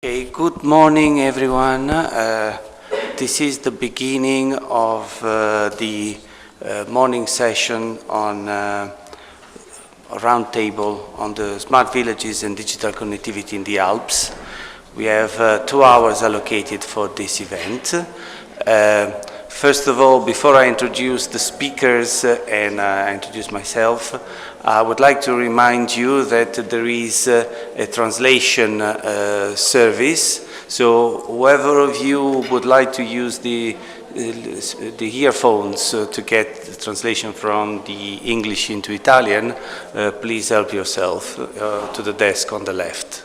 Okay, good morning everyone. This is the beginning of the morning session on a roundtable on the smart villages and digital connectivity in the Alps. We have 2 hours allocated for this event. First of all, before I introduce the speakers and I introduce myself, I would like to remind you that there is a translation service. So whoever of you would like to use the earphones to get the translation from the English into Italian, please help yourself to the desk on the left.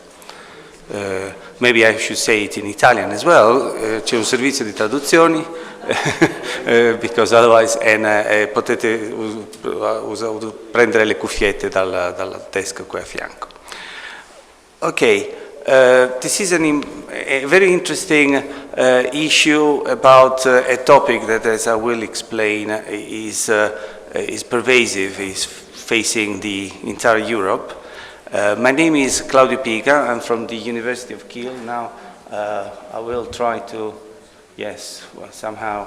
Maybe I should say it in Italian as well. C'è un servizio di traduzioni because otherwise potete prendere le cuffiette dalla desk qui a fianco. Okay, this is a very interesting issue about a topic that, as I will explain, is pervasive, is facing the entire Europe. My name is Claudio Piga. I'm from the University of Kiel. Now I will try to, yes, well, somehow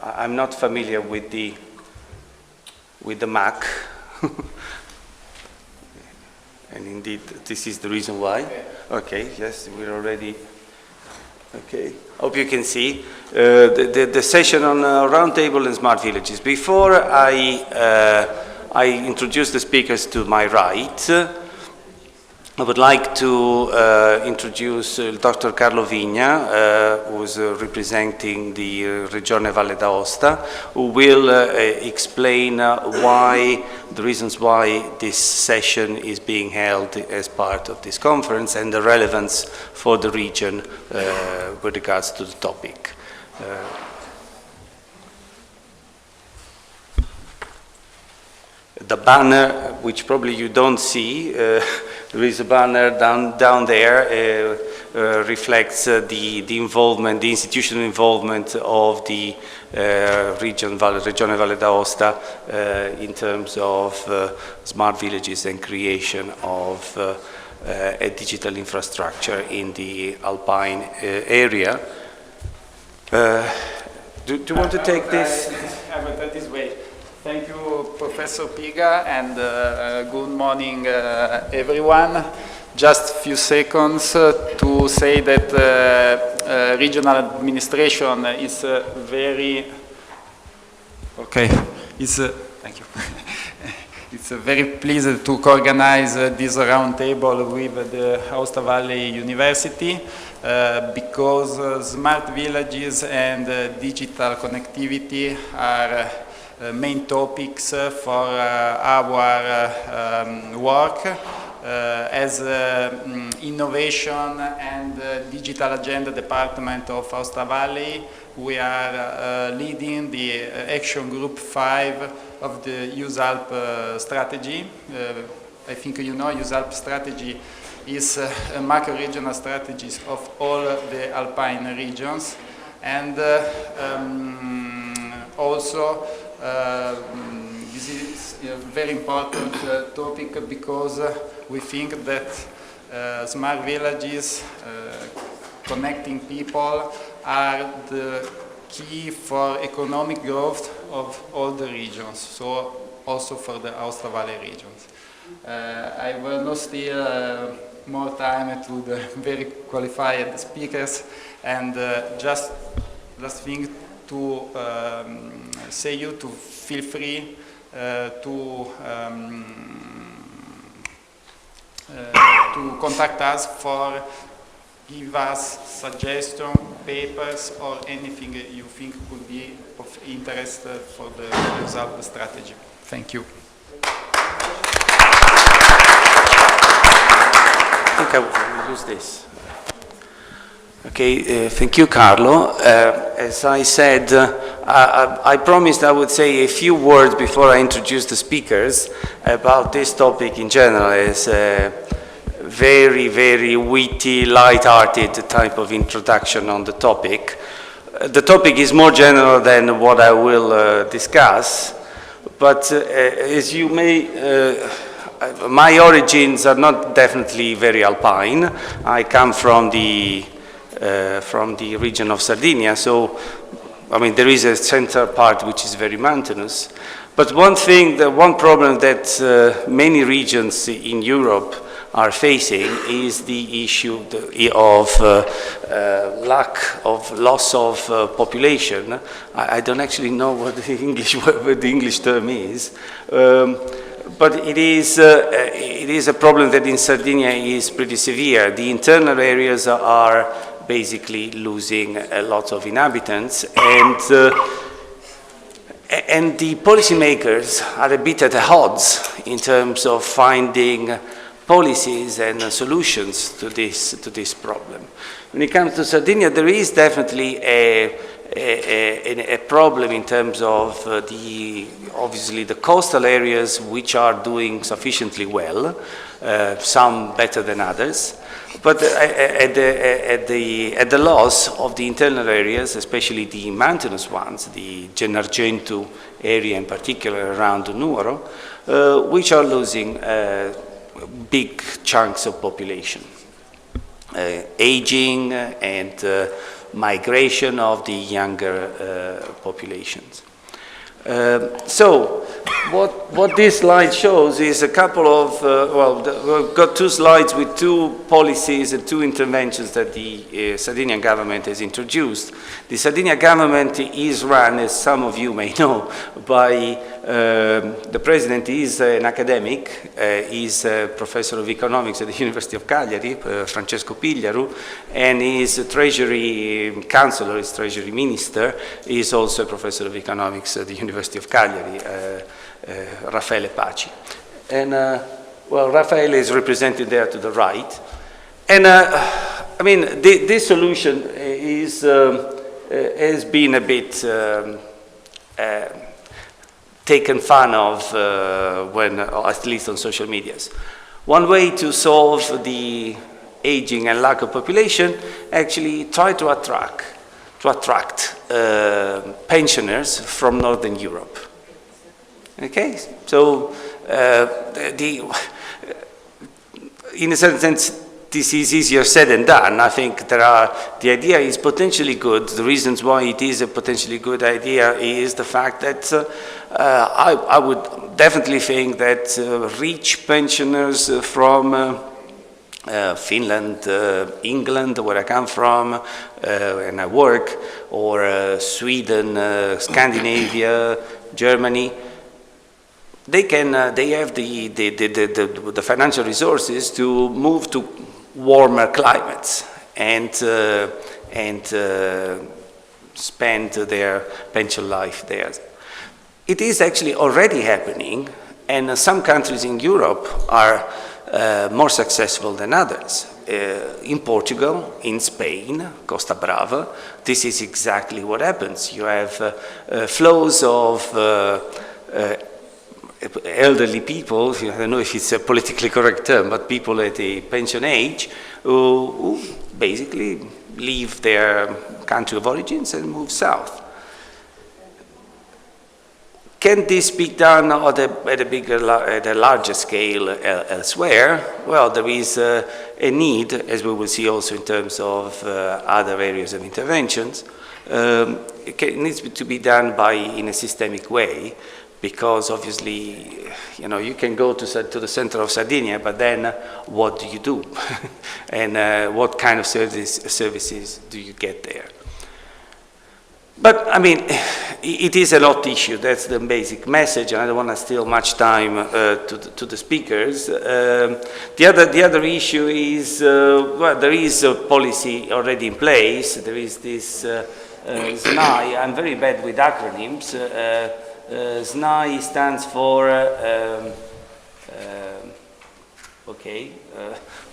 I'm not familiar with the Mac. And indeed, this is the reason why. Okay, yes, we're already, okay. Hope you can see the session on roundtable and smart villages. Before I introduce the speakers to my right, I would like to introduce Dr. Carlo Vigna, who is representing the Regione Valle d'Aosta, who will explain the reasons why this session is being held as part of this conference and the relevance for the region with regards to the topic. The banner, which probably you don't see, there is a banner down there, reflects the involvement, the institutional involvement of the Regione Valle d'Aosta in terms of smart villages and creation of a digital infrastructure in the Alpine area. Do you want to take this? I will take this way. Thank you, Professor Piga, and good morning, everyone. Just a few seconds to say that regional administration is very thank you. It's very pleased to organize this roundtable with the Aosta Valle University because smart villages and digital connectivity are main topics for our work as Innovation and Digital Agenda Department of Aosta Valle. We are leading the Action Group 5 of the EUSALP strategy. I think you know EUSALP strategy is a macro-regional strategy of all the Alpine regions, and also this is a very important topic because we think that smart villages connecting people are the key for economic growth of all the regions, so also for the Aosta Valle regions. I will not steal more time to the very qualified speakers, and just last thing to say you to feel free to contact us for give us suggestions, papers, or anything you think could be of interest for the EUSALP strategy. Thank you. I think I will use this. Okay, thank you, Carlo. As I said, I promised I would say a few words before I introduce the speakers about this topic in general as a very, very witty, light-hearted type of introduction on the topic. The topic is more general than what I will discuss, but as you may my origins are not definitely very alpine. I come from the region of Sardinia, so I mean there is a central part which is very mountainous. But one problem that many regions in Europe are facing is the issue of loss of population. I don't actually know what the English term is, but it is a problem that in Sardinia is pretty severe. The internal areas are basically losing a lot of inhabitants, and the policymakers are a bit at odds in terms of finding policies and solutions to this problem. When it comes to Sardinia, there is definitely a problem in terms of obviously the coastal areas, which are doing sufficiently well, some better than others. But at the loss of the internal areas, especially the mountainous ones, the Gennargentu area in particular around Nuoro, which are losing big chunks of population. Aging and migration of the younger populations. So what this slide shows is a couple of, we've got two slides with two policies and two interventions that the Sardinian government has introduced. The Sardinian government is run, as some of you may know, by the president is an academic, he's a professor of economics at the University of Cagliari, Francesco Pigliaru, and he's a treasury councillor, he's treasury minister, he's also a professor of economics at the University of Cagliari, Raffaele Paci. And well, Raffaele is represented there to the right. And I mean, this solution is, has been a bit taken fun of when, or at least on social medias. One way to solve the aging and lack of population, actually try to attract pensioners from Northern Europe. Okay, so in a certain sense, this is easier said than done. I think the idea is potentially good. The reasons why it is a potentially good idea is the fact that I would definitely think that rich pensioners from Finland, England, where I come from, and I work, or Sweden, Scandinavia, Germany, they have the financial resources to move to warmer climates and spend their pension life there. It is actually already happening, and some countries in Europe are more successful than others. In Portugal, in Spain, Costa Brava, this is exactly what happens. You have flows of elderly people, I don't know if it's a politically correct term, but people at a pension age who basically leave their country of origins and move south. Can this be done at a larger scale elsewhere? Well, there is a need, as we will see also in terms of other areas of interventions. It needs to be done in a systemic way, because obviously, you know, you can go to the center of Sardinia, but then what do you do? And what kind of services do you get there? But I mean, it is a hot issue. That's the basic message, and I don't want to steal much time to the speakers. The other issue is, well, there is a policy already in place. There is this SNAI. I'm very bad with acronyms. SNAI stands for,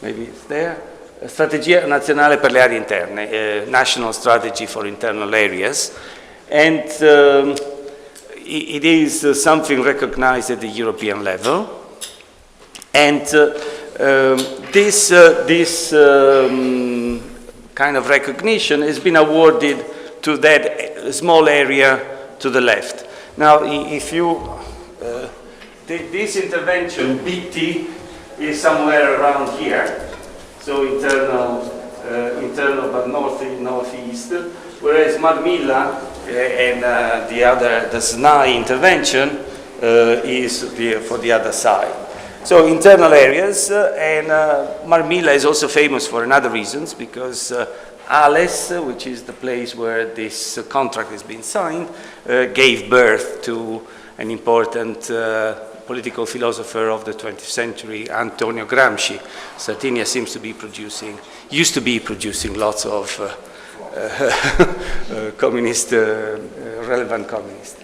maybe it's there, Strategia Nazionale per le Aree Interne, National Strategy for Internal Areas. And it is something recognized at the European level. And this kind of recognition has been awarded to that small area to the left. Now, if you, this intervention, BT, is somewhere around here. So internal but northeast, whereas Marmilla and the SNAI intervention is for the other side. So internal areas, and Marmilla is also famous for another reasons, because Alps, which is the place where this contract has been signed, gave birth to an important political philosopher of the 20th century, Antonio Gramsci. Sardinia used to be producing lots of communist, relevant communists.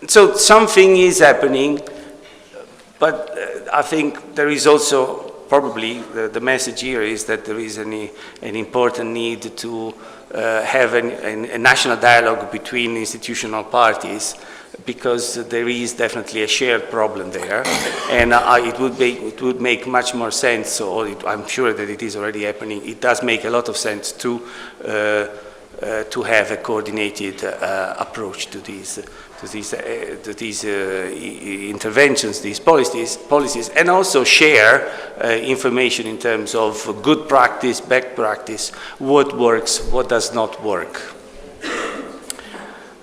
So something is happening, but I think there is also probably the message here is that there is an important need to have a national dialogue between institutional parties, because there is definitely a shared problem there, and it would make much more sense, or I'm sure that it is already happening. It does make a lot of sense to have a coordinated approach to these interventions, these policies, and also share information in terms of good practice, best practice, what works, what does not work.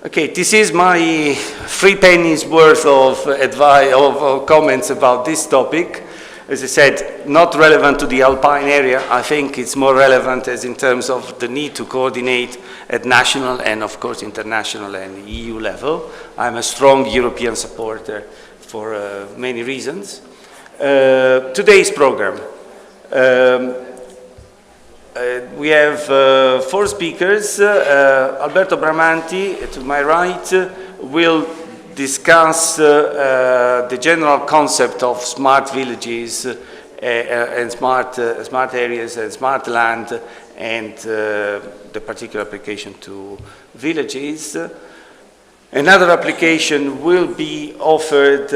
Okay, this is my 3 pennies worth of advice, of comments about this topic. As I said, not relevant to the Alpine area. I think it's more relevant as in terms of the need to coordinate at national and, of course, international and EU level. I'm a strong European supporter for many reasons. Today's program. We have 4 speakers. Alberto Bramanti, to my right, will discuss the general concept of smart villages and smart areas and smart land, and the particular application to villages. Another application will be offered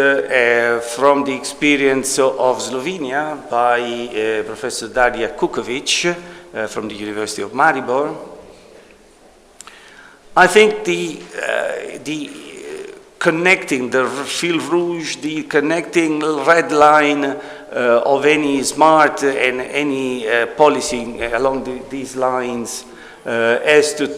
from the experience of Slovenia by Professor Darija Kukovic from the University of Maribor. I think the connecting the fil rouge, the connecting red line of any smart and any policy along these lines has to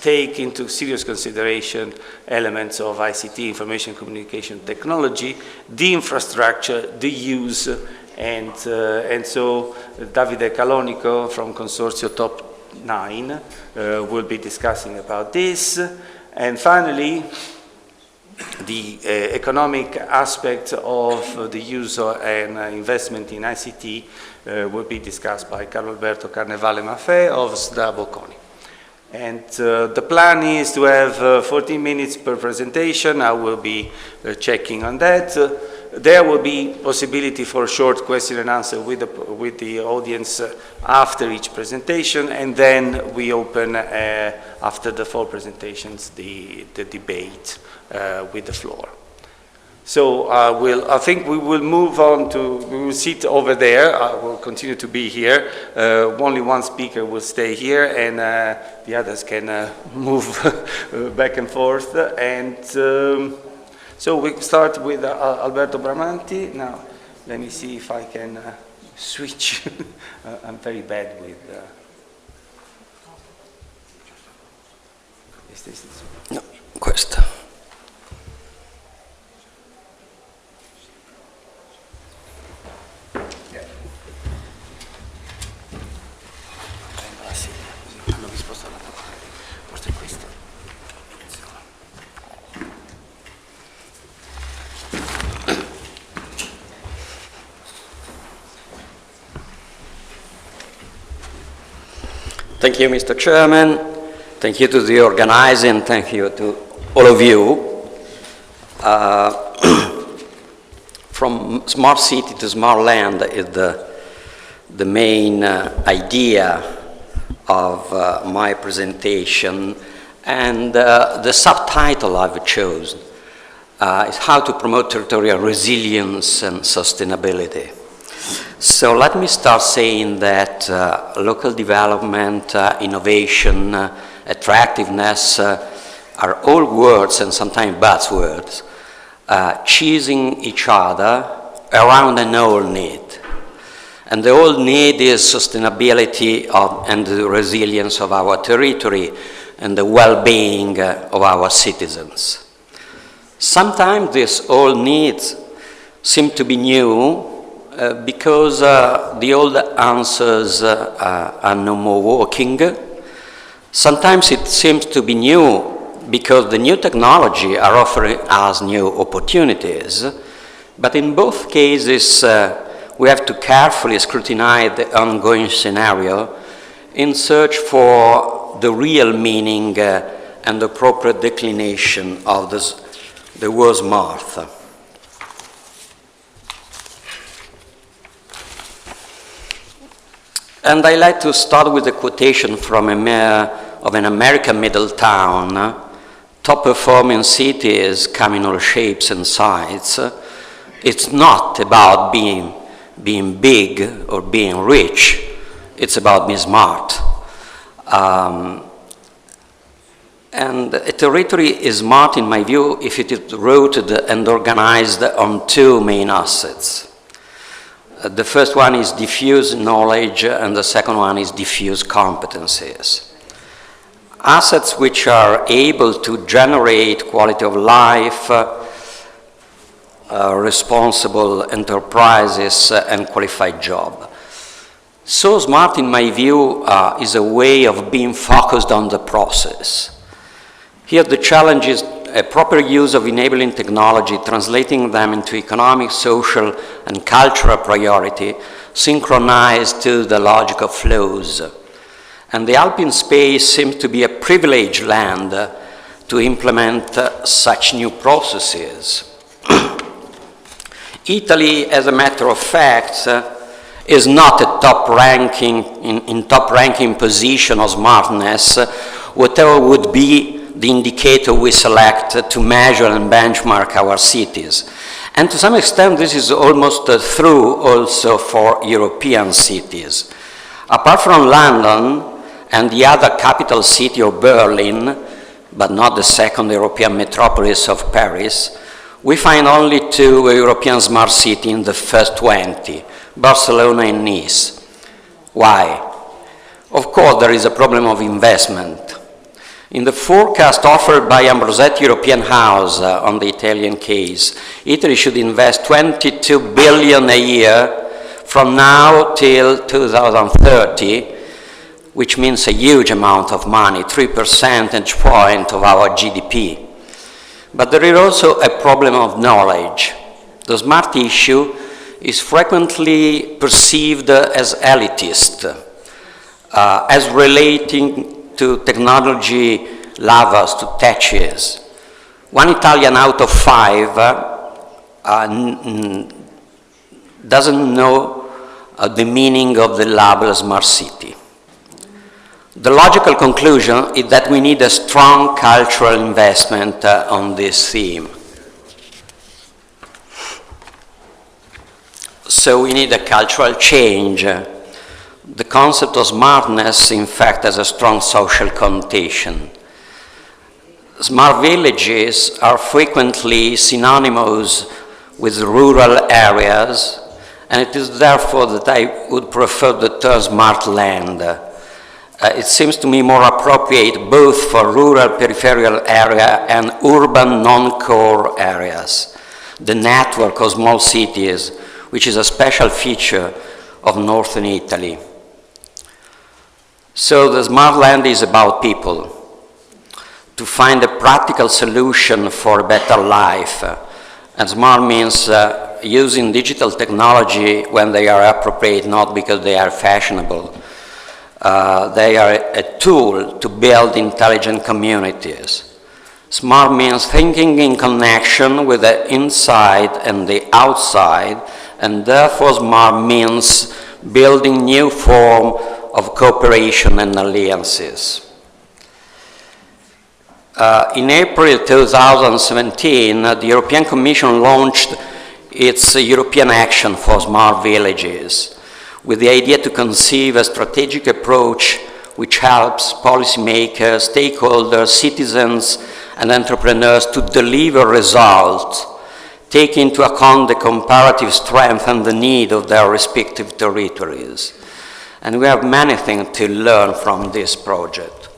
take into serious consideration elements of ICT, information communication technology, the infrastructure, the use, and so Davide Calonico from Consortio Top 9 will be discussing about this. And finally, the economic aspect of the use and investment in ICT will be discussed by Carlo Alberto Carnevale Maffei of SDA Bocconi. And the plan is to have 14 minutes per presentation. I will be checking on that. There will be possibility for a short question and answer with the audience after each presentation, and then we open, after the 4 presentations, the debate with the floor. So I think we will move on to, we will sit over there. I will continue to be here. Only one speaker will stay here, and the others can move back and forth. And so we start with Alberto Bramanti. Now, let me see if I can switch. I'm very bad with... No, questo. Thank you, Mr. Chairman. Thank you to the organizing. Thank you to all of you. From smart city to smart land is the main idea of my presentation. And the subtitle I've chosen is How to Promote Territorial Resilience and Sustainability. So let me start saying that local development, innovation, attractiveness are all words and sometimes buzzwords, chasing each other around an old need. And the old need is sustainability and the resilience of our territory and the well-being of our citizens. Sometimes these old needs seem to be new because the old answers are no more working. Sometimes it seems to be new because the new technology are offering us new opportunities. But in both cases, we have to carefully scrutinize the ongoing scenario in search for the real meaning and the appropriate declination of the word smart. And I like to start with a quotation from of an American middle town. Top-performing cities come in all shapes and sizes. It's not about being big or being rich. It's about being smart. And a territory is smart, in my view, if it is rooted and organized on two main assets. The first one is diffuse knowledge, and the second one is diffuse competencies. Assets which are able to generate quality of life, responsible enterprises, and qualified jobs. So smart, in my view, is a way of being focused on the process. Here the challenge is a proper use of enabling technology, translating them into economic, social, and cultural priority, synchronized to the logical flows. And the Alpine space seems to be a privileged land to implement such new processes. Italy, as a matter of fact, is not a top-ranking position of smartness, whatever would be the indicator we select to measure and benchmark our cities. And to some extent, this is almost true also for European cities. Apart from London and the other capital city of Berlin, but not the second European metropolis of Paris, we find only 2 European smart cities in the first 20, Barcelona and Nice. Why? Of course, there is a problem of investment. In the forecast offered by Ambrosetti European House on the Italian case, Italy should invest 22 billion a year from now till 2030, which means a huge amount of money, 3 percentage points of our GDP. But there is also a problem of knowledge. The smart issue is frequently perceived as elitist, as relating to technology lovers, to techies. 1 Italian out of 5 doesn't know the meaning of the label smart city. The logical conclusion is that we need a strong cultural investment on this theme. So we need a cultural change. The concept of smartness, in fact, has a strong social connotation. Smart villages are frequently synonymous with rural areas, and it is therefore that I would prefer the term smart land. It seems to me more appropriate both for rural peripheral area and urban non-core areas. The network of small cities, which is a special feature of northern Italy. So the smart land is about people, to find a practical solution for a better life. And smart means using digital technology when they are appropriate, not because they are fashionable. They are a tool to build intelligent communities. Smart means thinking in connection with the inside and the outside, and therefore smart means building new form of cooperation and alliances. In April 2017, the European Commission launched its European Action for Smart Villages, with the idea to conceive a strategic approach which helps policymakers, stakeholders, citizens, and entrepreneurs to deliver results, take into account the comparative strength and the need of their respective territories. And we have many things to learn from this project.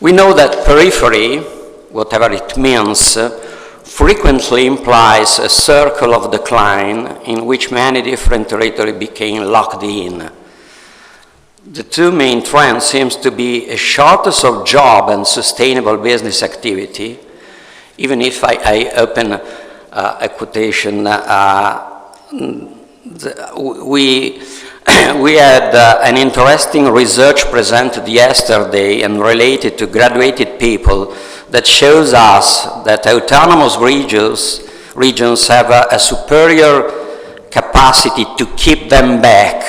We know that periphery, whatever it means, frequently implies a circle of decline in which many different territories became locked in. The two main trends seems to be a shortage of job and sustainable business activity, even if I open a quotation, we had an interesting research presented yesterday and related to graduated people that shows us that autonomous regions have a superior capacity to keep them back,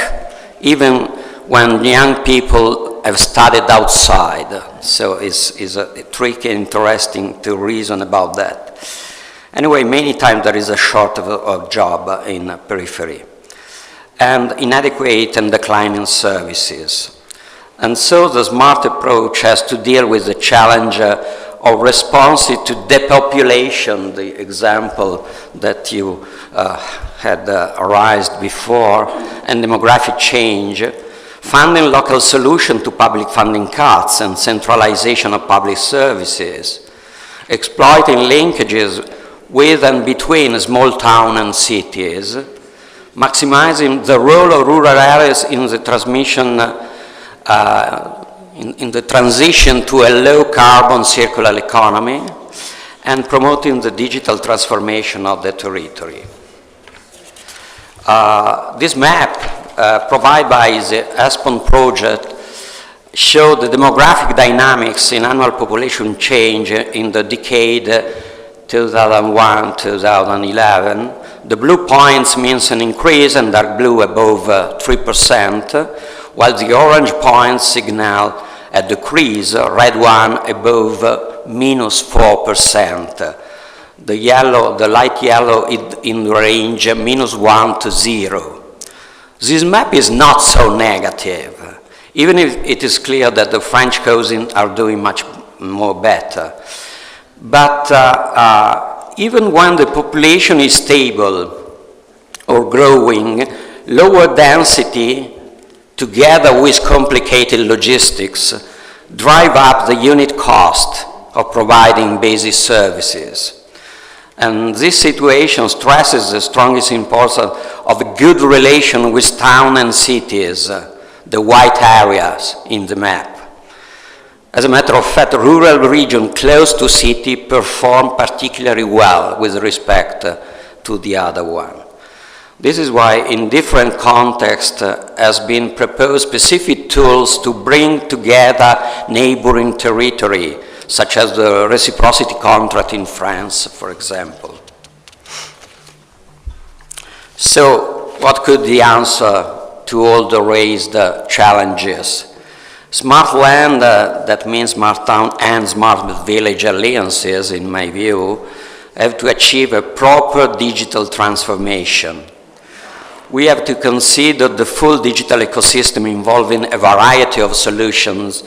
even when young people have studied outside. So it's a tricky, interesting to reason about that. Anyway, many times there is a shortage of job in periphery, and inadequate and declining services. And so the smart approach has to deal with the challenge of response to depopulation, the example that you had raised before, and demographic change, funding local solution to public funding cuts and centralization of public services, exploiting linkages with and between small towns and cities, maximizing the role of rural areas in the transmission, in the transition to a low-carbon circular economy, and promoting the digital transformation of the territory. This map, provided by the ESPON project, showed the demographic dynamics in annual population change in the decade 2001-2011. The blue points means an increase, and dark blue above 3%, while the orange points signal a decrease, red one above minus 4%. The yellow, the light yellow in the range minus 1 to 0. This map is not so negative, even if it is clear that the French cousins are doing much more better. But even when the population is stable or growing, lower density, together with complicated logistics, drive up the unit cost of providing basic services. And this situation stresses the strongest importance of a good relation with towns and cities, the white areas in the map. As a matter of fact, rural regions close to city perform particularly well with respect to the other one. This is why in different contexts has been proposed specific tools to bring together neighboring territory, such as the reciprocity contract in France, for example. So, what could the answer to all the raised challenges? Smart land, that means smart town and smart village alliances, in my view, have to achieve a proper digital transformation. We have to consider the full digital ecosystem involving a variety of solutions,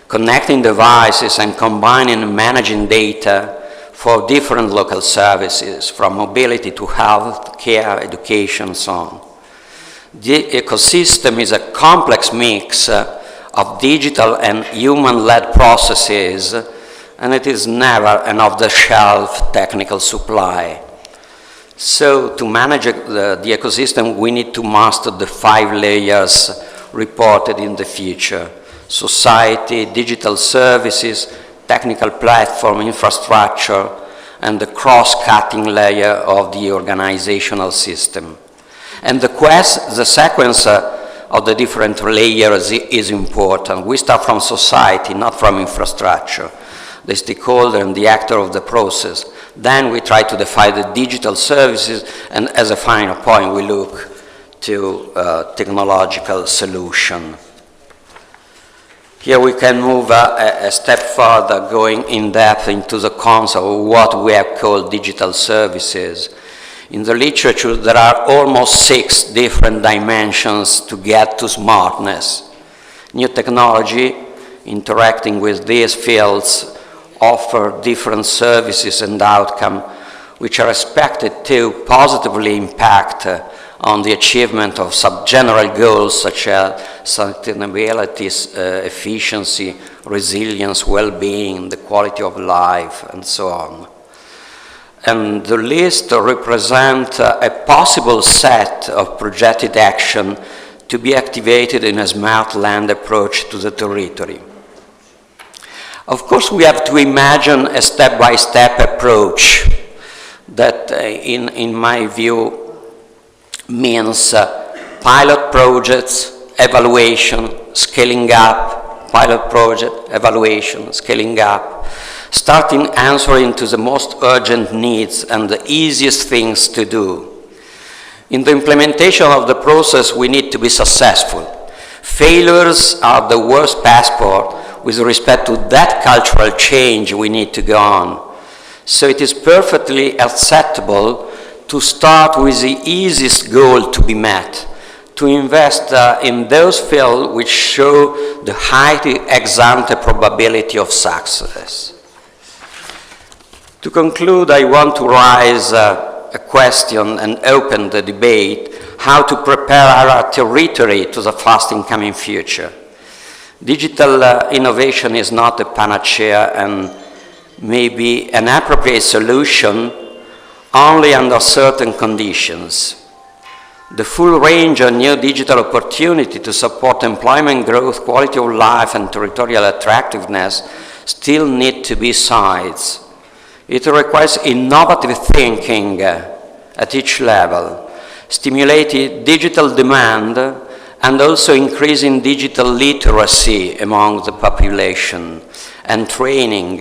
connecting devices and combining and managing data for different local services, from mobility to health, care, education, and so on. The ecosystem is a complex mix of digital and human-led processes, and it is never an off-the-shelf technical supply. So to manage the ecosystem, we need to master the 5 layers reported in the future: society, digital services, technical platform, infrastructure, and the cross-cutting layer of the organizational system. And the sequence of the different layers is important. We start from society, not from infrastructure, the stakeholder and the actor of the process. Then we try to define the digital services, and as a final point, we look to technological solution. Here we can move a step further, going in depth into the concept of what we have called digital services. In the literature, there are almost 6 different dimensions to get to smartness: new technology, interacting with these fields offer different services and outcomes which are expected to positively impact on the achievement of sub-general goals such as sustainability, efficiency, resilience, well-being, the quality of life, and so on. And the list represents a possible set of projected action to be activated in a smart land approach to the territory. Of course, we have to imagine a step-by-step approach that, in my view, means pilot projects, evaluation, scaling up, pilot project, evaluation, scaling up, starting answering to the most urgent needs and the easiest things to do. In the implementation of the process, we need to be successful. Failures are the worst passport with respect to that cultural change we need to go on. So it is perfectly acceptable to start with the easiest goal to be met, to invest in those fields which show the high ex-ante probability of success. To conclude, I want to raise a question and open the debate how to prepare our territory to the fast incoming future. Digital innovation is not a panacea and may be an appropriate solution only under certain conditions. The full range of new digital opportunity to support employment growth, quality of life, and territorial attractiveness still need to be seized. It requires innovative thinking at each level, stimulating digital demand, and also increasing digital literacy among the population, and training.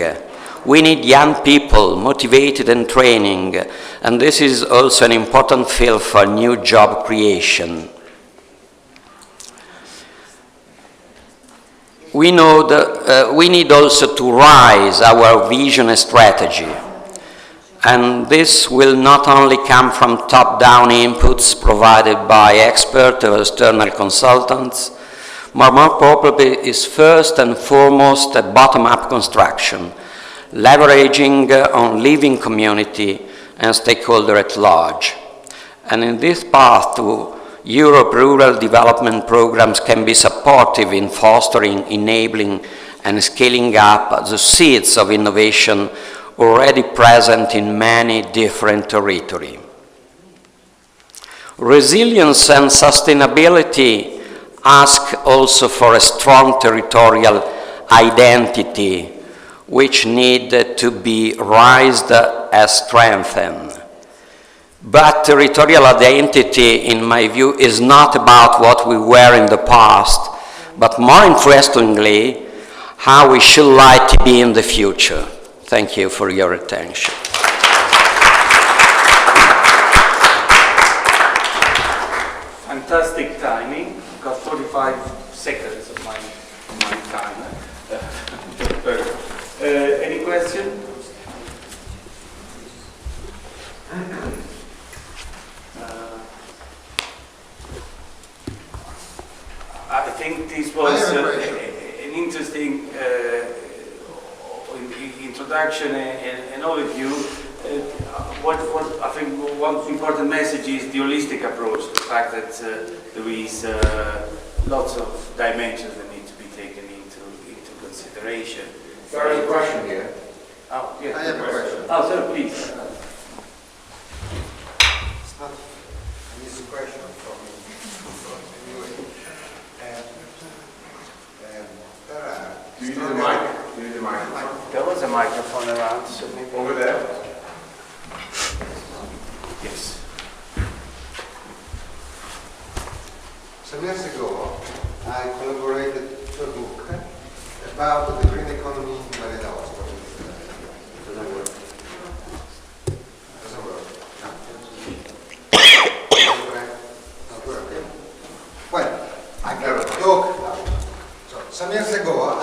We need young people motivated and training, and this is also an important field for new job creation. We know that we need also to raise our vision and strategy, and this will not only come from top-down inputs provided by expert or external consultants, but more probably is first and foremost a bottom-up construction, leveraging on living community and stakeholder at large. And in this path to Europe, rural development programs can be supportive in fostering, enabling, and scaling up the seeds of innovation already present in many different territories. Resilience and sustainability ask also for a strong territorial identity, which need to be raised and strengthened. But territorial identity, in my view, is not about what we were in the past, but more interestingly, how we should like to be in the future. Thank you for your attention. Fantastic timing. Got 45 seconds of my time. Any question? I think this was an interesting introduction and overview. What I think one important message is the holistic approach, the fact that there is lots of dimensions that need to be taken into consideration. There is a question here. Oh, yeah. I have a question. Oh, sir, please. It's not an easy question for me. Anyway, there are... Do you need a mic? Do you need a microphone? There was a microphone around, so maybe... Over there? Yes. Some years ago, I collaborated to a book about the green economy in Valle d'Aosta. Doesn't work. Doesn't work. No. Not working. Well, I can talk now. So, some years ago, I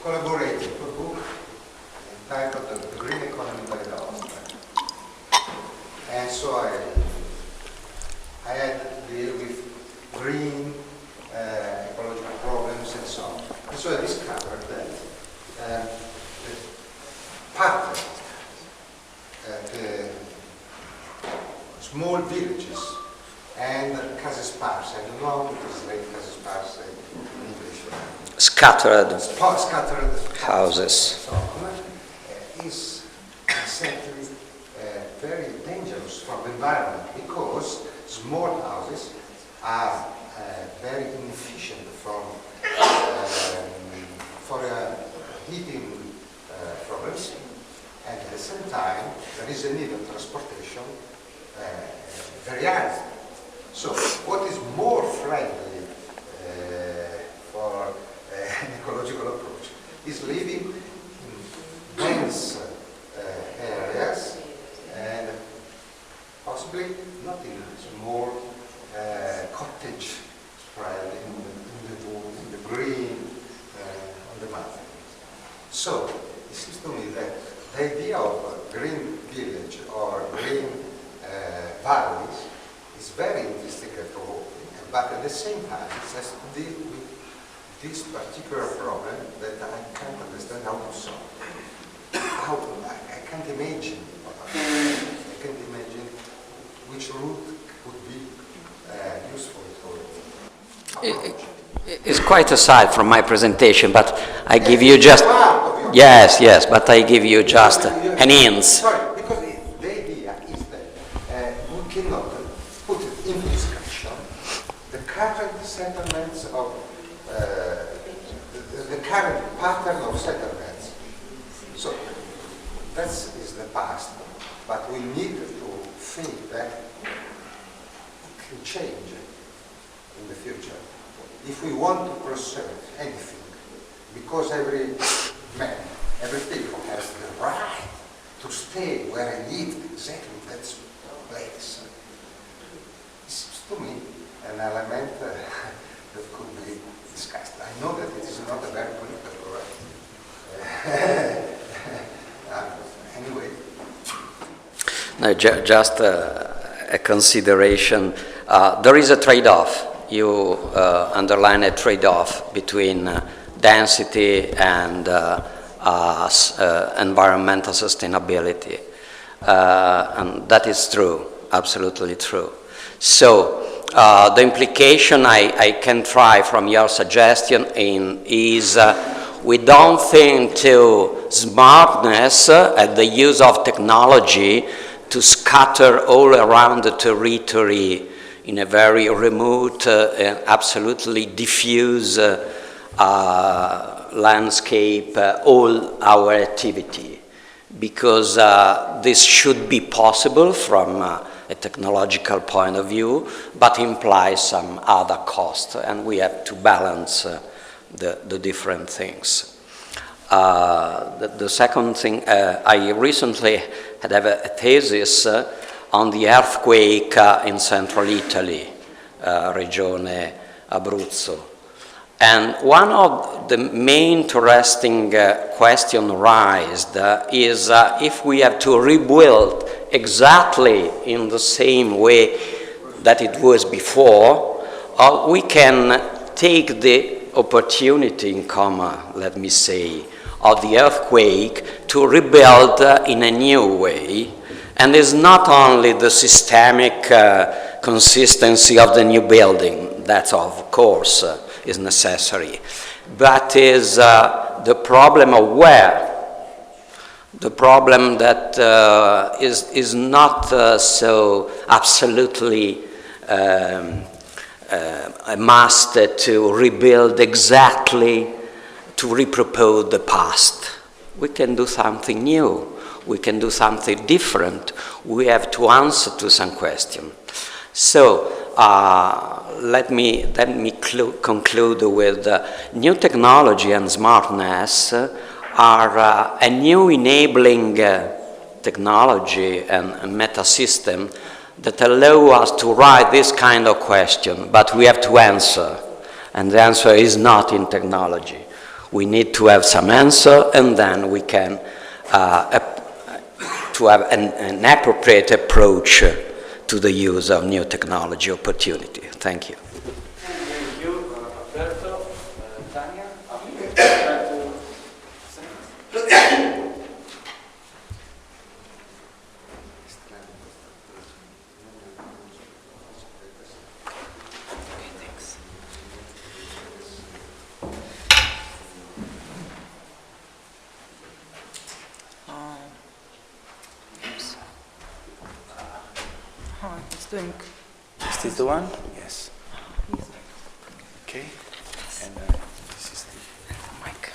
collaborated to a book entitled The Green Economy in Valle d'Aosta. And so I had to deal with green ecological problems and so on. And so I discovered and case sparse. I don't know how to translate case sparse in English. Scattered Scattered houses. So on, is exactly very dangerous for the environment because small houses are very inefficient for heating problems, and at the same time there is a need of transportation very high. So what is more friendly for an ecological approach is living in dense areas and possibly not in small cottage spread in the green on the mountain. So it seems to me that the idea of a green village or green valleys is very interesting and provoking, but at the same time it has to deal with this particular problem that I can't understand how to solve. I can't imagine. I can't imagine which route would be useful for it. It's quite aside from my presentation, but I give you just... Yes, but I give you just an hint. Sorry, because the idea is that we cannot put into discussion the current settlements of the current pattern of settlements. So that is the past, but we need to think that it can change in the future. If we want to preserve anything, because every man, every people has the right to stay where he lives, exactly that place. It seems to me an element that could be discussed. I know that it is not a very political anyway. No, just a consideration. There is a trade-off. You underline a trade-off between density and environmental sustainability. And that is true, absolutely true. So the implication I can try from your suggestion is we don't think to smartness and the use of technology to scatter all around the territory in a very remote, absolutely diffuse landscape, all our activity, because this should be possible from a technological point of view, but implies some other cost, and we have to balance the different things. The second thing, I recently had a thesis on the earthquake in central Italy, Regione Abruzzo. And one of the main interesting questions raised is if we have to rebuild exactly in the same way that it was before, or we can take the opportunity in comma, let me say, of the earthquake to rebuild in a new way. And it's not only the systemic consistency of the new building, that of course is necessary, but is the problem of where. The problem that is not so absolutely a must to rebuild exactly, to repropose the past. We can do something new. We can do something different. We have to answer to some question. So let me conclude with new technology and smartness are a new enabling technology and meta system that allow us to write this kind of question, but we have to answer, and the answer is not in technology. We need to have some answer, and then we can to have an appropriate approach to the use of new technology opportunity. Thank you. Thank you, Alberto. Tania? doing? Is this the one? Yes. Okay. And this is the Mic.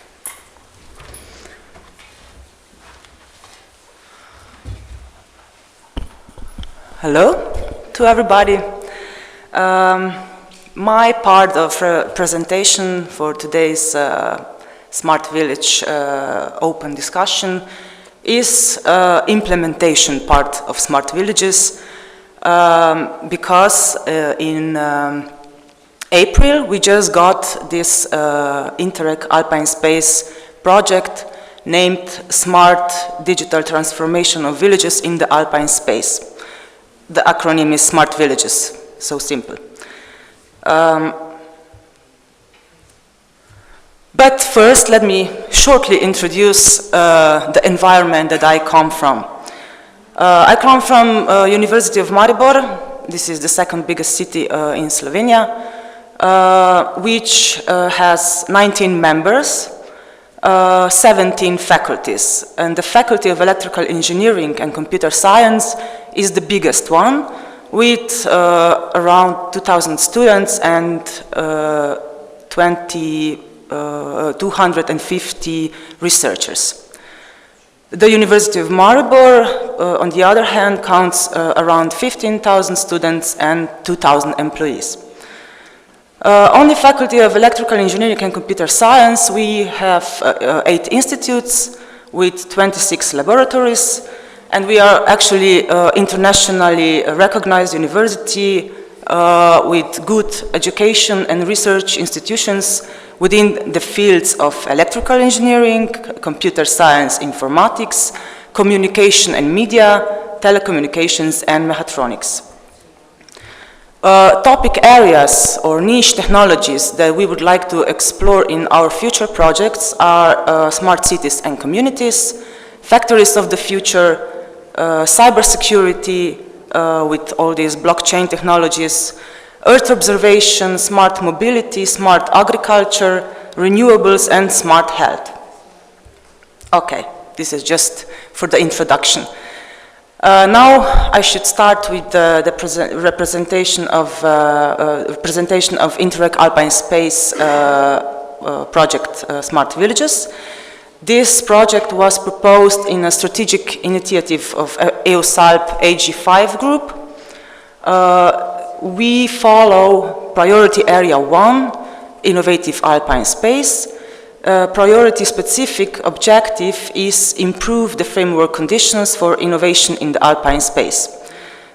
Hello to everybody. My part of presentation for today's Smart Village open discussion is implementation part of Smart Villages, because in April we just got this Interreg Alpine Space project named Smart Digital Transformation of Villages in the Alpine Space. The acronym is Smart Villages, so simple. But first, let me shortly introduce the environment that I come from. I come from University of Maribor. This is the second biggest city in Slovenia, which has 19 members, 17 faculties. And the Faculty of Electrical Engineering and Computer Science is the biggest one, with around 2,000 students and 250 researchers. The University of Maribor, on the other hand, counts around 15,000 students and 2,000 employees. On the Faculty of Electrical Engineering and Computer Science, we have 8 institutes with 26 laboratories, and we are actually internationally recognized university with good education and research institutions within the fields of electrical engineering, computer science, informatics, communication and media, telecommunications, and mechatronics. Topic areas or niche technologies that we would like to explore in our future projects are smart cities and communities, factories of the future, cybersecurity with all these blockchain technologies, Earth observation, smart mobility, smart agriculture, renewables, and smart health. Okay, this is just for the introduction. Now I should start with the representation of Interreg Alpine Space project, Smart Villages. This project was proposed in a strategic initiative of EUSALP AG5 group. We follow priority area 1, innovative alpine space. Priority specific objective is improve the framework conditions for innovation in the alpine space.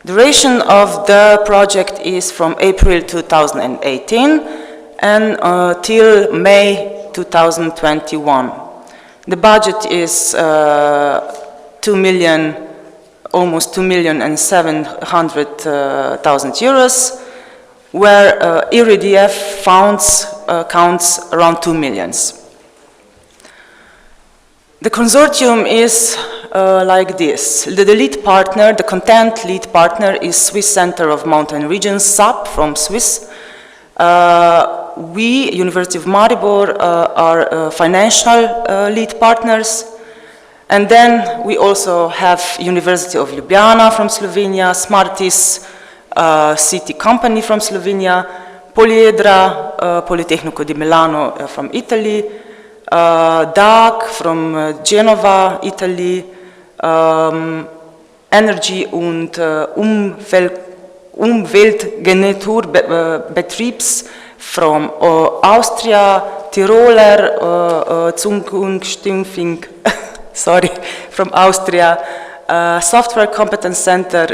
Duration of the project is from April 2018 and till May 2021. The budget is almost 2,700,000 euros, where ERDF funds counts around 2 million. The consortium is like this. The lead partner, the content lead partner is Swiss Center of Mountain Regions, SAP from Swiss. We, University of Maribor, are financial lead partners. And then we also have University of Ljubljana from Slovenia, Smartis city company from Slovenia, Poliedra, Politecnico di Milano from Italy, DAG from Genova, Italy, Energy und Umweltgeneratorbetriebs from Austria, Tiroler Zungenstimmung, sorry, from Austria, Software Competence Center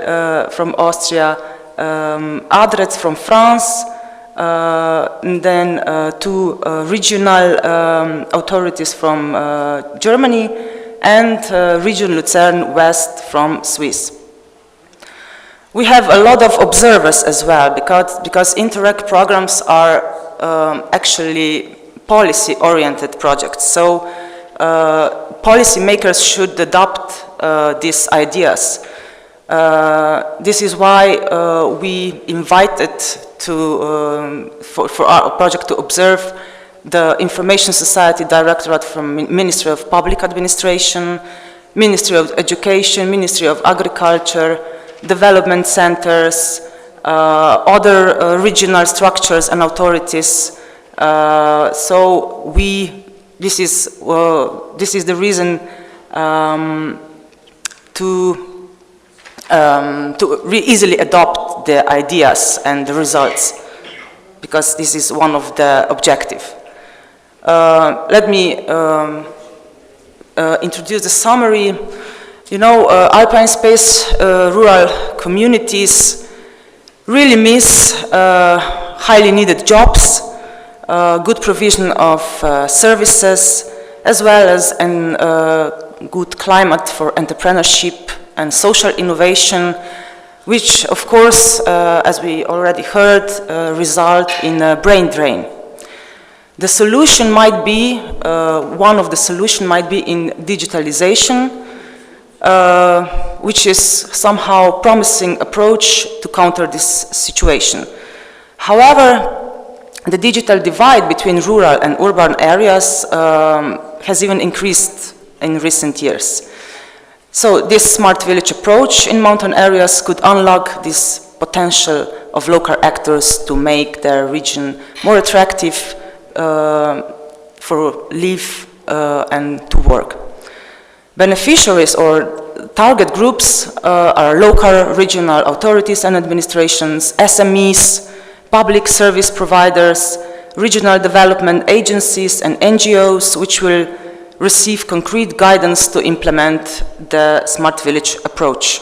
from Austria, ADRETS from France, and then 2 regional authorities from Germany, and Region Lucerne West from Swiss. We have a lot of observers as well, because Interreg programs are actually policy-oriented projects. So policymakers should adopt these ideas. This is why we invited for our project to observe the Information Society Directorate from Ministry of Public Administration, Ministry of Education, Ministry of Agriculture, development centers, other regional structures and authorities. So this is the reason to easily adopt the ideas and the results, because this is one of the objectives. Let me introduce the summary. You know, Alpine space rural communities really miss highly needed jobs, good provision of services, as well as a good climate for entrepreneurship and social innovation, which of course, as we already heard, result in a brain drain. The solution might be, one of the solutions might be in digitalization, which is somehow promising approach to counter this situation. However, the digital divide between rural and urban areas has even increased in recent years. So this smart village approach in mountain areas could unlock this potential of local actors to make their region more attractive for live and to work. Beneficiaries or target groups are local, regional authorities and administrations, SMEs, public service providers, regional development agencies and NGOs, which will receive concrete guidance to implement the smart village approach.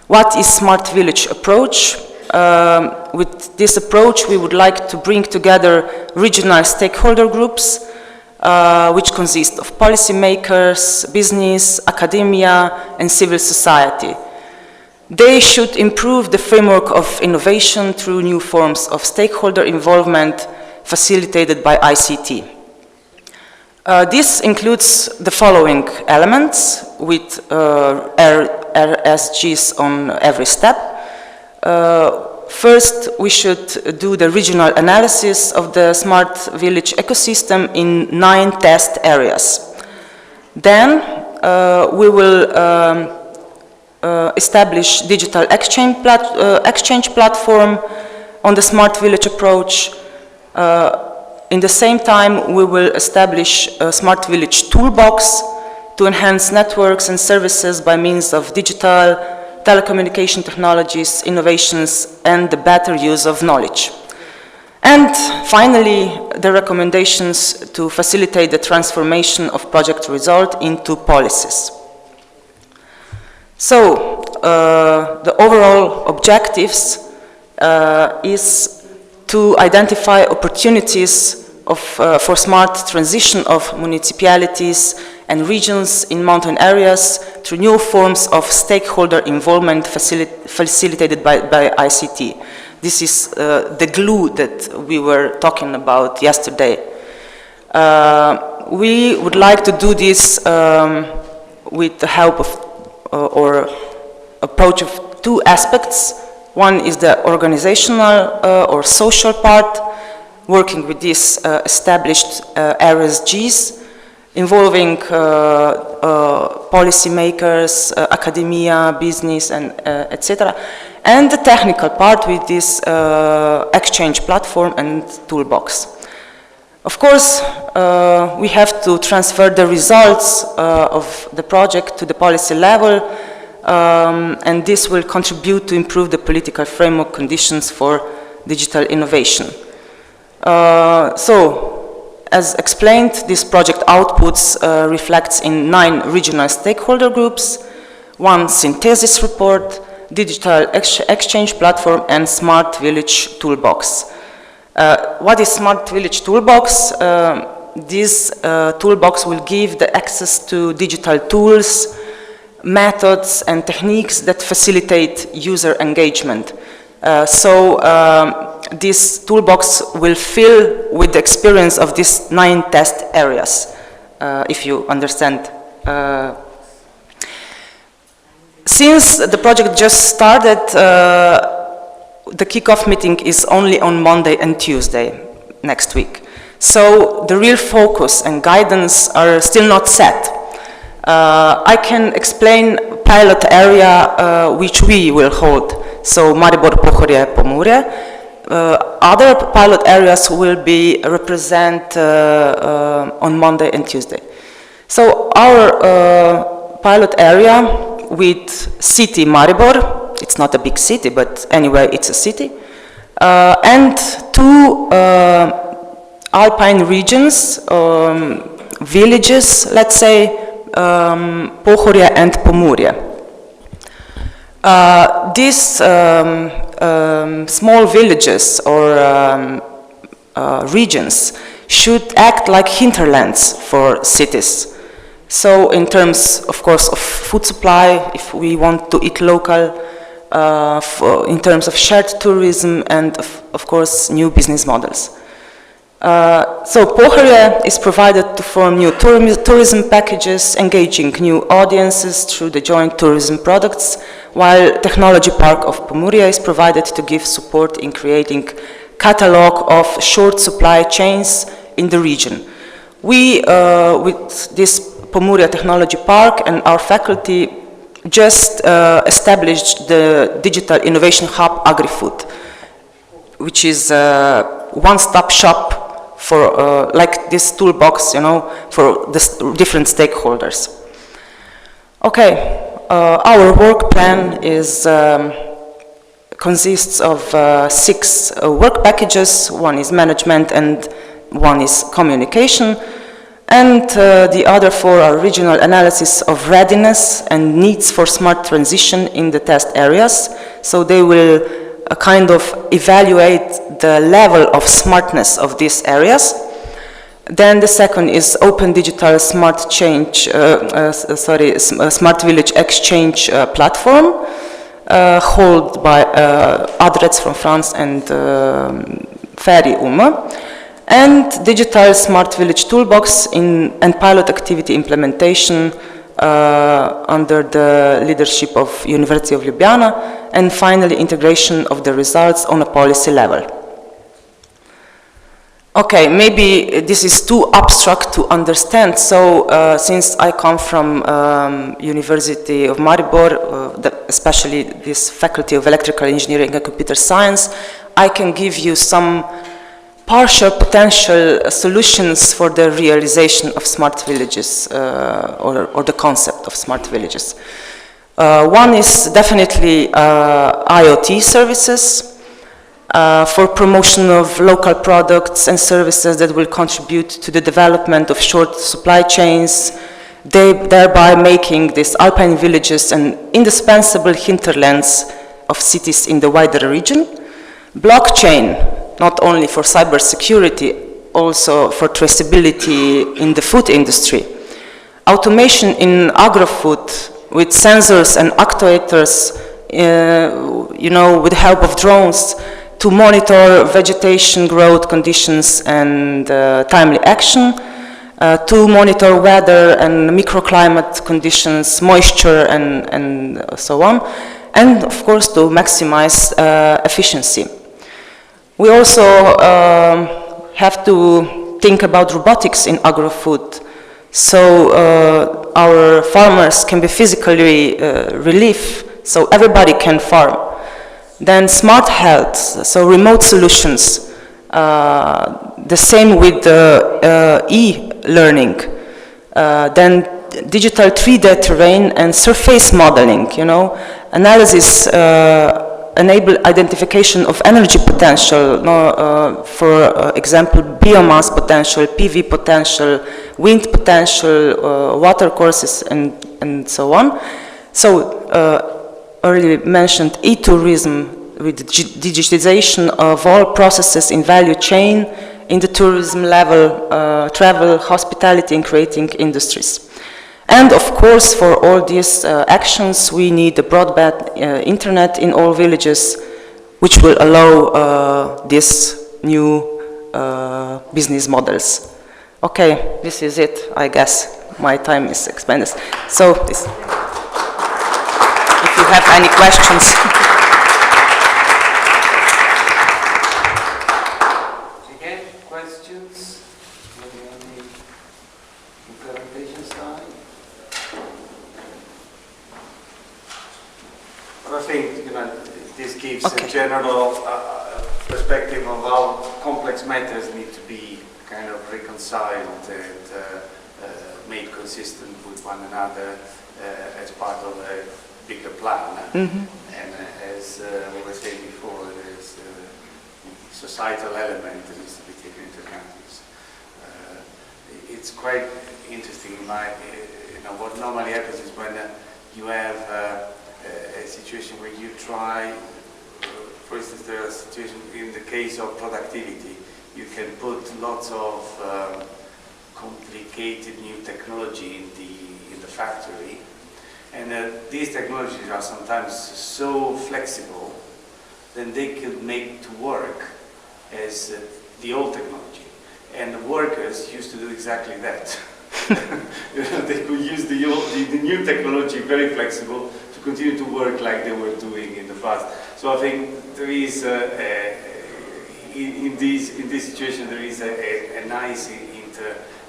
What is smart village approach? With this approach, we would like to bring together regional stakeholder groups, which consist of policymakers, business, academia, and civil society. They should improve the framework of innovation through new forms of stakeholder involvement facilitated by ICT. This includes the following elements with RSGs on every step. First, we should do the regional analysis of the smart village ecosystem in 9 test areas. Then we will establish digital exchange platform on the smart village approach. In the same time, we will establish a smart village toolbox to enhance networks and services by means of digital, telecommunication technologies, innovations, and the better use of knowledge. And finally, the recommendations to facilitate the transformation of project result into policies. So, the overall objectives is to identify opportunities for smart transition of municipalities and regions in mountain areas through new forms of stakeholder involvement facilitated by ICT. This is the glue that we were talking about yesterday. We would like to do this with the help of or approach of 2 aspects. One is the organizational or social part, working with these established RSGs, involving policymakers, academia, business, and etc. And the technical part with this exchange platform and toolbox. Of course, we have to transfer the results of the project to the policy level, and this will contribute to improve the political framework conditions for digital innovation. So, as explained, this project outputs reflects in 9 regional stakeholder groups, 1 synthesis report, digital exchange platform, and smart village toolbox. What is smart village toolbox? This toolbox will give the access to digital tools, methods and techniques that facilitate user engagement. This toolbox will fill with the experience of these 9 test areas, if you understand. Since the project just started, the kickoff meeting is only on Monday and Tuesday next week. So the real focus and guidance are still not set. I can explain pilot area which we will hold. so Maribor, Pohorje, Pomurje. Other pilot areas will be represented on Monday and Tuesday. So our pilot area with city Maribor, it's not a big city, but anyway, it's a city, and two alpine regions, villages, let's say, Pohorje and Pomurje. These small villages or regions should act like hinterlands for cities. So in terms, of course, of food supply, if we want to eat local, in terms of shared tourism and, of course, new business models. So Pohorje is provided to form new tourism packages, engaging new audiences through the joint tourism products, while Technology Park of Pomurje is provided to give support in creating catalog of short supply chains in the region. We, with this Pomurje Technology Park and our faculty, just established the Digital Innovation Hub AgriFood, which is a one-stop shop for like this toolbox, you know, for the different stakeholders. Okay, our work plan is consists of 6 work packages. One is management and one is communication, and the other 4 are regional analysis of readiness and needs for smart transition in the test areas. So they will kind of evaluate the level of smartness of these areas. Then the second is Open Digital Smart Change, Smart Village Exchange platform, held by Adrets from France and Ferry UMA, and Digital Smart Village Toolbox and pilot activity implementation under the leadership of University of Ljubljana, and finally integration of the results on a policy level. Okay, maybe this is too abstract to understand, so since I come from University of Maribor, especially this Faculty of Electrical Engineering and Computer Science, I can give you some partial potential solutions for the realization of smart villages or the concept of smart villages. One is definitely IoT services for promotion of local products and services that will contribute to the development of short supply chains, thereby making these alpine villages an indispensable hinterlands of cities in the wider region. Blockchain, not only for cybersecurity, also for traceability in the food industry. Automation in agri-food with sensors and actuators, you know, with the help of drones to monitor vegetation growth conditions and timely action, to monitor weather and microclimate conditions, moisture and so on, and of course to maximize efficiency. We also have to think about robotics in agri-food. So our farmers can be physically relieved, so everybody can farm. Then smart health, so remote solutions. The same with e-learning. Then digital 3D terrain and surface modeling, you know, analysis enable identification of energy potential, for example, biomass potential, PV potential, wind potential, water courses, and so on. So, earlier mentioned e-tourism with digitization of all processes in value chain in the tourism level, travel, hospitality, and creating industries. And of course, for all these actions, we need a broadband internet in all villages, which will allow these new business models. Okay, this is it, I guess. My time is expended. So, if you have any questions. Again, questions? Maybe on the implementation side? I think, you know, this gives a general perspective of how complex matters need to be kind of reconciled and made consistent with one another as part of a bigger plan. And as we were saying before, there's a societal element that needs to be taken into account. It's quite interesting. What normally happens is when you have a situation where you try, for instance, there are situations in the case of productivity, you can put lots of complicated new technology in the factory, and these technologies are sometimes so flexible then they could make to work as the old technology, and the workers used to do exactly that. They could use the new technology, very flexible, to continue to work like they were doing in the past. So I think there is in this situation there is a nice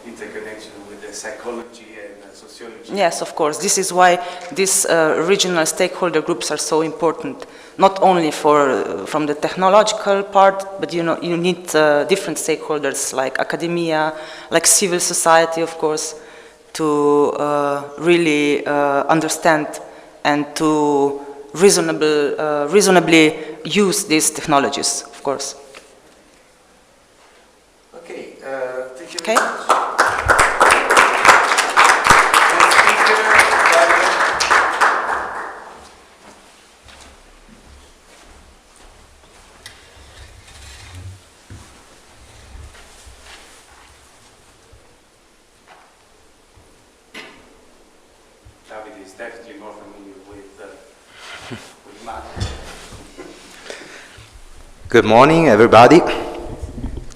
interconnection with the psychology and sociology. Yes, of course. This is why these regional stakeholder groups are so important. Not only from the technological part, but you need different stakeholders like academia, like civil society, of course, to really understand and to reasonably use these technologies, of course. Okay. Thank you Okay. very much. David is definitely more familiar with math. Good morning, everybody.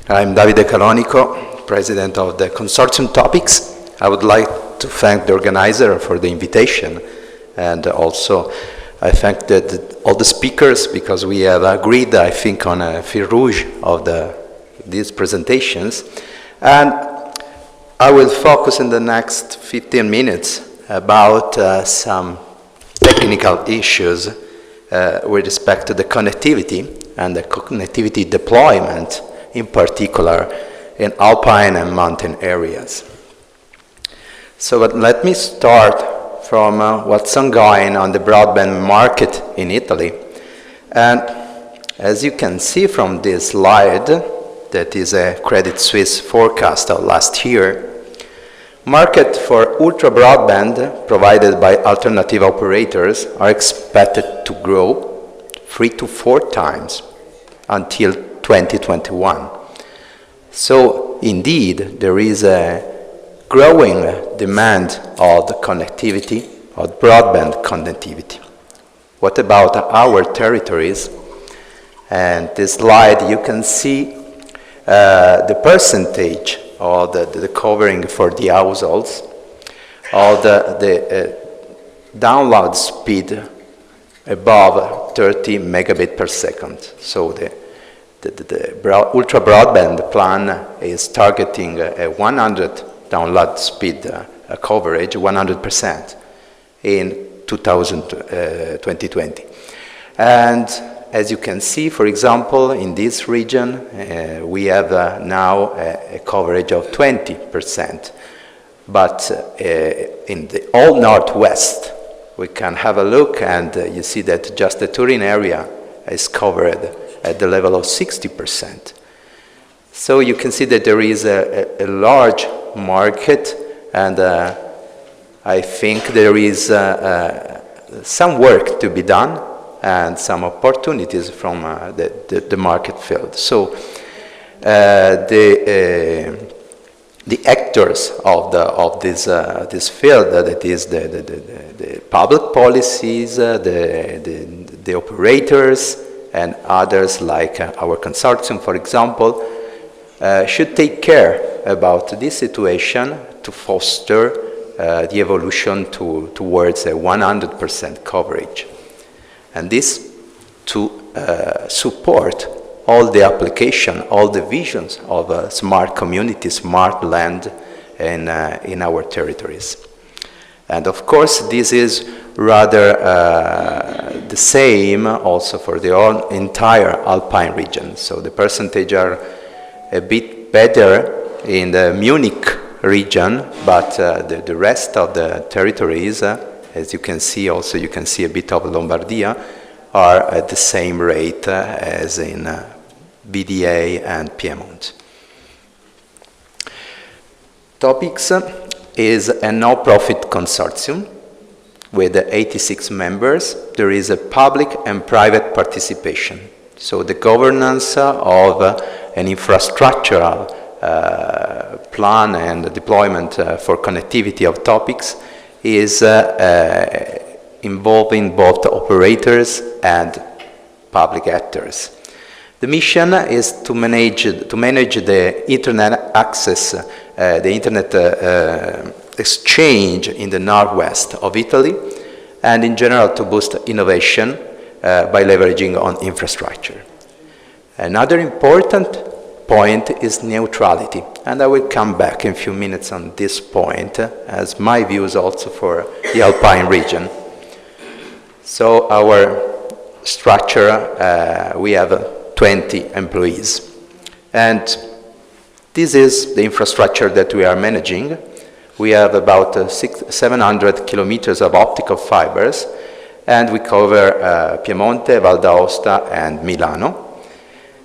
I'm Davide Calonico, President of the Consortium Topics. I would like to thank the organizer for the invitation, and also I thank all the speakers, because we have agreed, I think, on a fil rouge of these presentations. And I will focus in the next 15 minutes about some technical issues with respect to the connectivity and the connectivity deployment, in particular in alpine and mountain areas. So let me start from what's ongoing on the broadband market in Italy. And as you can see from this slide, that is a Credit Suisse forecast of last year, market for ultra broadband provided by alternative operators are expected to grow 3 to 4 times until 2021. So indeed, there is a growing demand of connectivity, of broadband connectivity. What about our territories? And this slide, you can see the percentage or the covering for the households, or the download speed above 30 megabit per second. So the ultra broadband plan is targeting a 100 download speed coverage, 100% in 2020. And as you can see, for example, in this region, we have now a coverage of 20%. But in the all northwest, we can have a look, and you see that just the Turin area is covered at the level of 60%. So you can see that there is a large market, and I think there is some work to be done and some opportunities from the market field. So the actors of this field, that is the public policies, the operators, and others like our consortium, for example, should take care about this situation to foster the evolution towards a 100% coverage. And this to support all the application, all the visions of smart community, smart land in our territories. And of course, this is rather the same also for the entire Alpine region. So the percentage are a bit better in the Munich region, but the rest of the territories, as you can see, also you can see a bit of Lombardia, are at the same rate as in BDA and Piedmont. Topics is a no-profit consortium with 86 members. There is a public and private participation. So the governance of an infrastructural plan and deployment for connectivity of topics is involving both operators and public actors. The mission is to manage the internet access, the internet exchange in the northwest of Italy, and in general to boost innovation by leveraging on infrastructure. Another important point is neutrality, and I will come back in a few minutes on this point as my views also for the Alpine region. So our structure, we have 20 employees, and this is the infrastructure that we are managing. We have about 700 kilometers of optical fibers, and we cover Piemonte, Val d'Aosta, and Milano.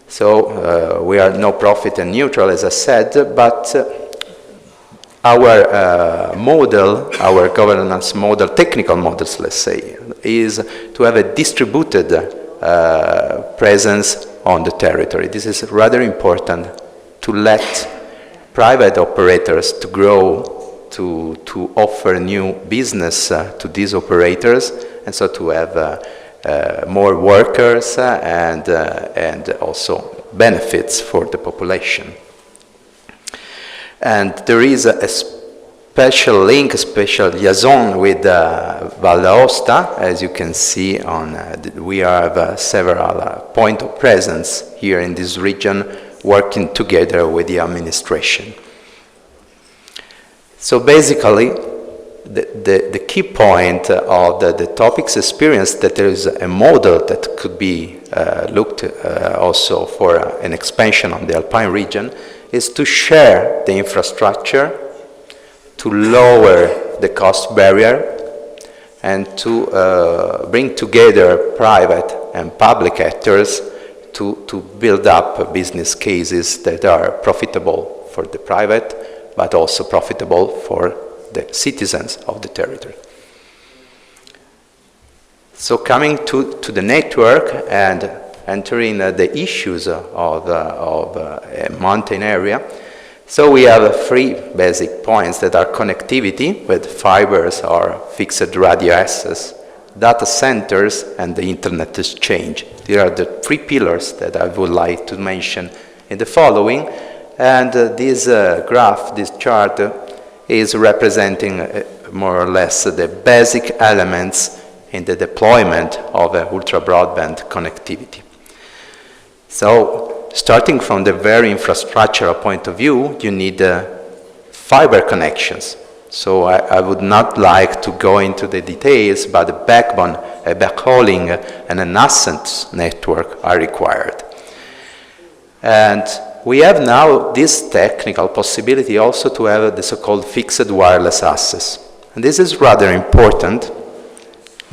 So we are no-profit and neutral, as I said, but our model, our governance model, technical models, let's say, is to have a distributed presence on the territory. This is rather important to let private operators to grow, to offer new business to these operators, and so to have more workers and also benefits for the population. And there is a special link, a special liaison with Valle d'Aosta. As you can see, we have several points of presence here in this region, working together with the administration. So basically, the key point of the topics experience that there is a model that could be looked also for an expansion on the Alpine region is to share the infrastructure, to lower the cost barrier, and to bring together private and public actors to build up business cases that are profitable for the private, but also profitable for the citizens of the territory. So coming to the network and entering the issues of a mountain area, so we have 3 basic points that are connectivity with fibers or fixed radio access, data centers, and the internet exchange. These are the 3 pillars that I would like to mention in the following. And this graph, this chart, is representing more or less the basic elements in the deployment of ultra-broadband connectivity. So, starting from the very infrastructural point of view, you need fiber connections. So I would not like to go into the details, but the backbone, a backhauling, and an ascent network are required. And we have now this technical possibility also to have the so-called fixed wireless access. And this is rather important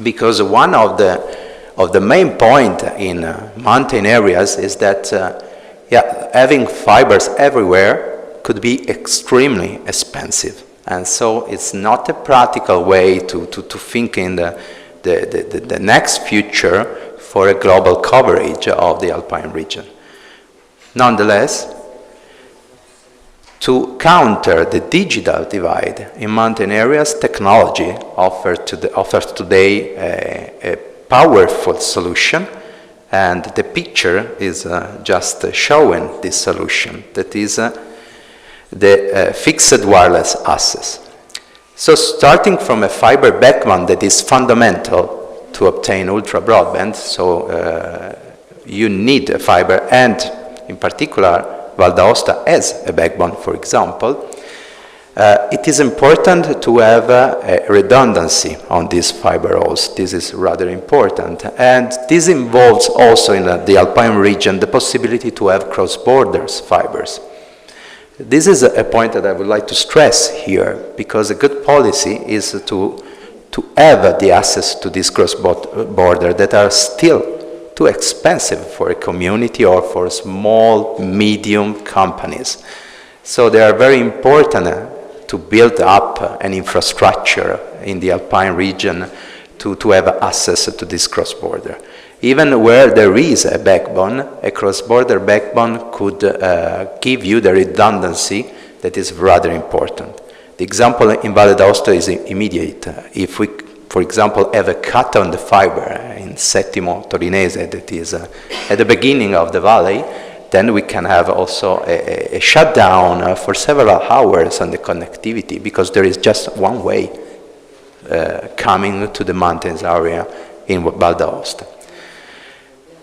because one of the main point in mountain areas is that having fibers everywhere could be extremely expensive. And so it's not a practical way to think in the next future for a global coverage of the Alpine region. Nonetheless, to counter the digital divide in mountain areas, technology offers today a powerful solution, and the picture is just showing this solution, that is the fixed wireless access. So starting from a fiber backbone that is fundamental to obtain ultra broadband, so you need a fiber, and in particular Val d'Aosta as a backbone, for example, It is important to have a redundancy on these fiber rolls. This is rather important. And this involves also in the Alpine region the possibility to have cross-border fibers. This is a point that I would like to stress here, because a good policy is to have the access to these cross-border that are still too expensive for a community or for small, medium companies. So they are very important to build up an infrastructure in the Alpine region to have access to this cross-border. Even where there is a backbone, a cross-border backbone could give you the redundancy that is rather important. The example in Valle d'Aosta is immediate. If we, for example, have a cut on the fiber in Settimo Torinese, that is at the beginning of the valley, then we can have also a shutdown for several hours on the connectivity, because there is just one way coming to the mountains area in Valle d'Aosta.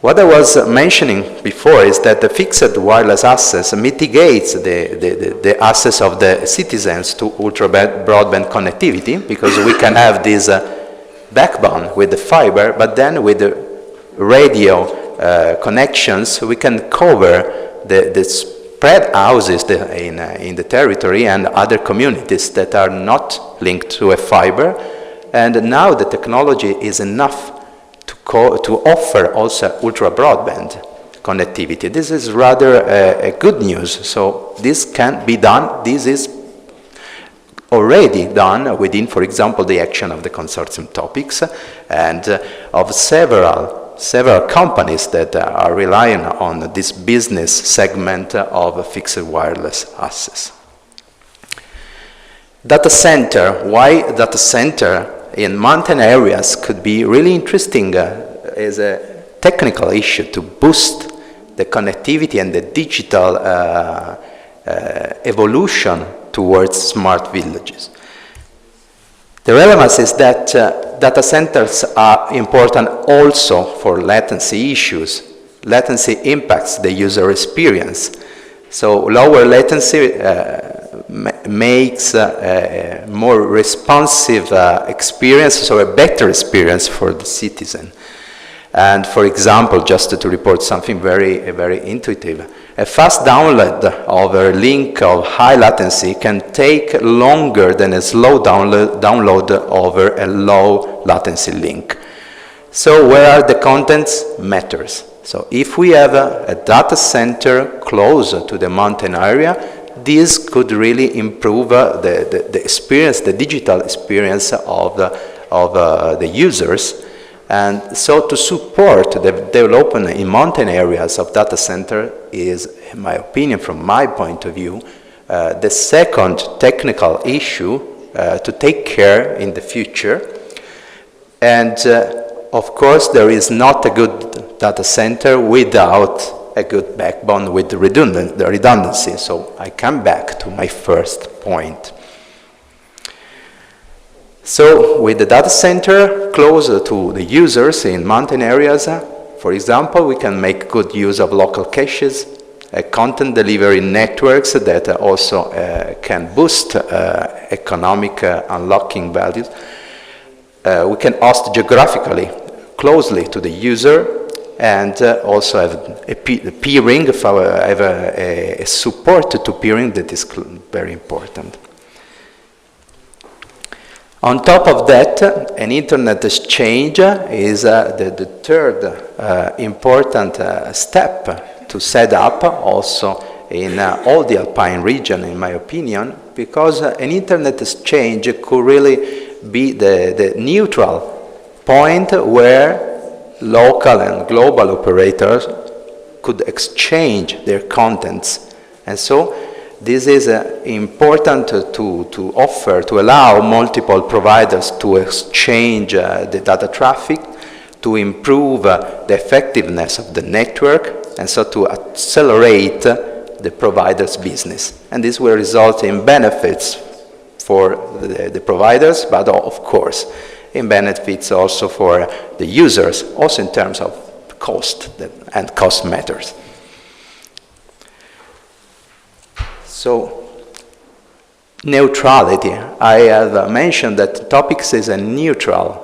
What I was mentioning before is that the fixed wireless access mitigates the access of the citizens to ultra broadband connectivity, because we can have this backbone with the fiber, but then with the radio connections, we can cover the spread houses in the territory and other communities that are not linked to a fiber. And now the technology is enough to offer also ultra broadband connectivity. This is rather a good news. So this can be done. This is already done within, for example, the action of the consortium topics and of several companies that are relying on this business segment of fixed wireless access. Data center. Why data center in mountain areas could be really interesting as a technical issue to boost the connectivity and the digital evolution towards smart villages. The relevance is that data centers are important also for latency issues. Latency impacts the user experience. So lower latency makes a more responsive experience, so a better experience for the citizen. And for example, just to report something very intuitive, a fast download of a link of high latency can take longer than a slow download over a low latency link. So where are the contents matters. So if we have a data center close to the mountain area, this could really improve the experience, the digital experience of the users. And so to support the development in mountain areas of data center is, in my opinion, from my point of view, the second technical issue to take care in the future. And of course, there is not a good data center without a good backbone with the redundancy. So I come back to my first point. So with the data center closer to the users in mountain areas, for example, we can make good use of local caches, content delivery networks that also can boost economic unlocking values. We can host geographically closely to the user and also have a peering, have a support to peering that is very important. On top of that, an internet exchange is the third important step to set up also in all the Alpine region, in my opinion, because an internet exchange could really be the neutral point where local and global operators could exchange their contents. And so this is important to offer, to allow multiple providers to exchange the data traffic, to improve the effectiveness of the network, and so to accelerate the provider's business. And this will result in benefits for the providers, but of course, in benefits also for the users, also in terms of cost, and cost matters. So neutrality. I have mentioned that topics is a neutral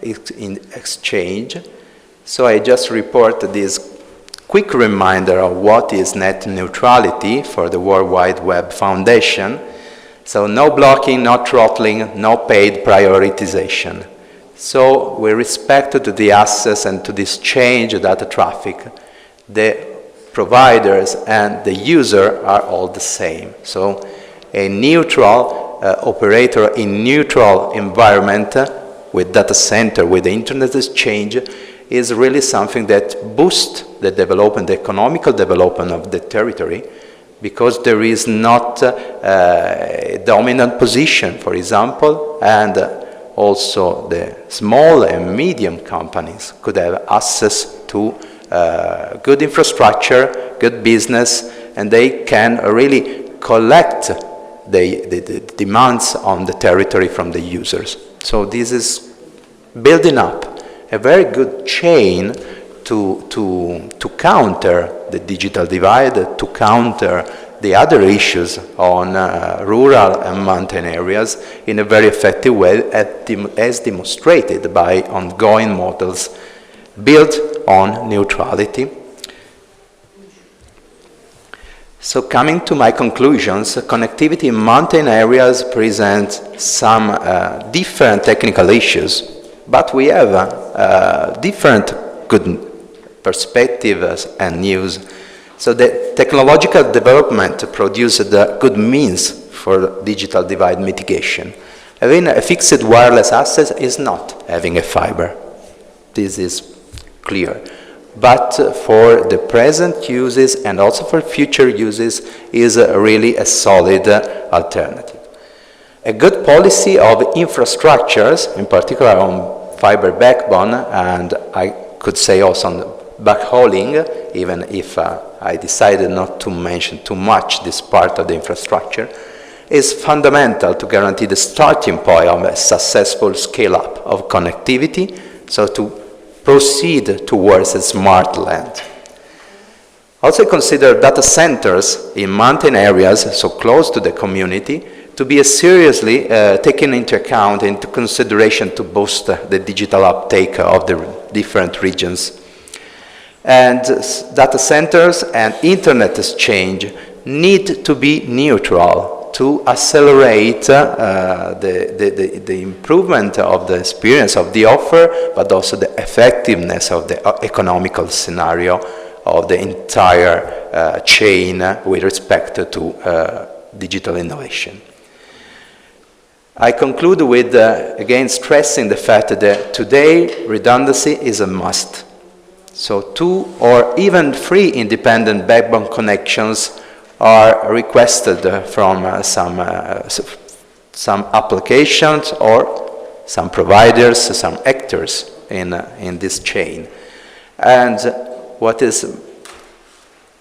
in exchange, so I just report this quick reminder of what is net neutrality for the World Wide Web Foundation. So no blocking, no throttling, no paid prioritization. So with respect to the access and to this change data traffic, the providers and the user are all the same. So a neutral operator in neutral environment with data center, with the internet exchange, is really something that boosts the development, the economical development of the territory, because there is not a dominant position, for example, and also the small and medium companies could have access to good infrastructure, good business, and they can really collect the demands on the territory from the users. So this is building up a very good chain to counter the digital divide, to counter the other issues on rural and mountain areas in a very effective way, as demonstrated by ongoing models built on neutrality. So coming to my conclusions, connectivity in mountain areas presents some different technical issues, but we have different good perspectives and news. So the technological development produced good means for digital divide mitigation. Having a fixed wireless access is not having a fiber. This is clear. But for the present uses and also for future uses is really a solid alternative. A good policy of infrastructures, in particular on fiber backbone, and I could say also on backhauling, even if I decided not to mention too much this part of the infrastructure, is fundamental to guarantee the starting point of a successful scale-up of connectivity, so to proceed towards a smart land. Also consider data centers in mountain areas, so close to the community, to be seriously taken into account, into consideration to boost the digital uptake of the different regions. And data centers and internet exchange need to be neutral to accelerate the improvement of the experience of the offer, but also the effectiveness of the economical scenario of the entire chain with respect to digital innovation. I conclude with, again, stressing the fact that today redundancy is a must. So 2 or even 3 independent backbone connections are requested from some applications or some providers, some actors in this chain. And what is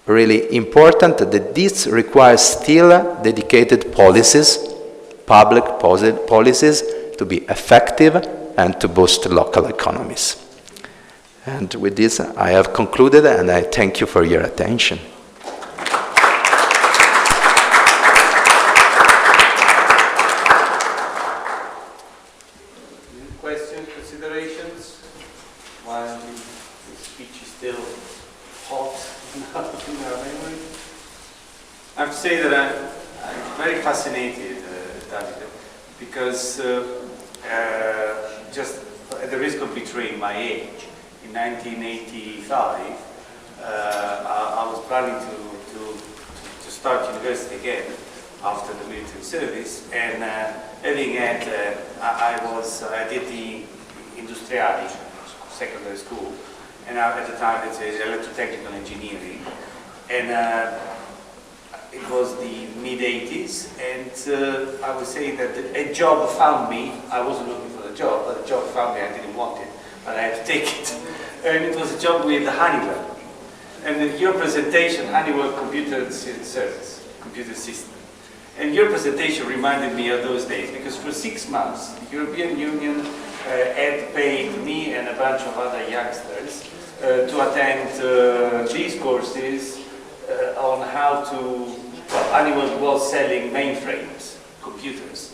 really important that this requires still dedicated policies, public policies, to be effective and to boost local economies. And with this, I have concluded, and I thank you for your attention. Questions, considerations? While the speech is still hot in our memory. I have to say that I'm very fascinated, Davide, because just at the risk of betraying my age, in 1985, I was planning to start university again after the military service, and having had, I did the industriali, secondary school, and at the time it was electrotechnical engineering, and it was the mid-80s, and I would say that a job found me. I wasn't looking for the job, but the job found me. I didn't want it, but I had to take it. And it was a job with Honeywell. And your presentation, Honeywell Computer Service, computer system. And your presentation reminded me of those days, because for 6 months, the European Union had paid me and a bunch of other youngsters to attend these courses on how to well, Honeywell was selling mainframes, computers.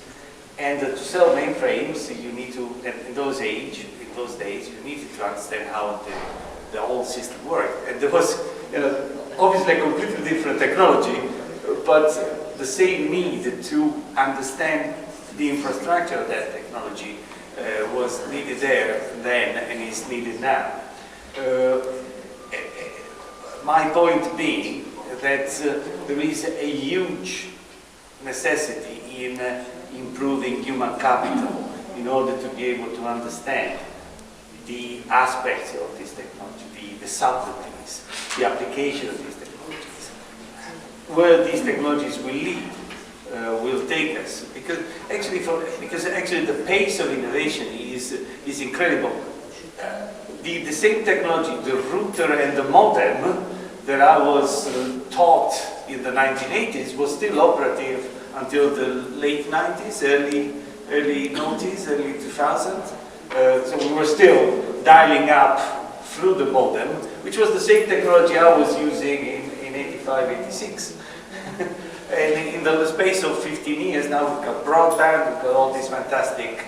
And to sell mainframes, you need to, in those days, you needed to understand how the whole system worked. And there was, obviously a completely different technology, but the same need to understand the infrastructure of that technology was needed there then and is needed now. My point being that there is a huge necessity in improving human capital in order to be able to understand the aspects of this technology, the subtleties, the application of these technologies, where these technologies will lead, will take us. Because actually the pace of innovation is incredible. The same technology, the router and the modem that I was taught in the 1980s was still operative until the late 90s, early 90s, early 2000s. So we were still dialing up through the modem, which was the same technology I was using in 85, 86. And in the space of 15 years now we've got broadband, we've got all this fantastic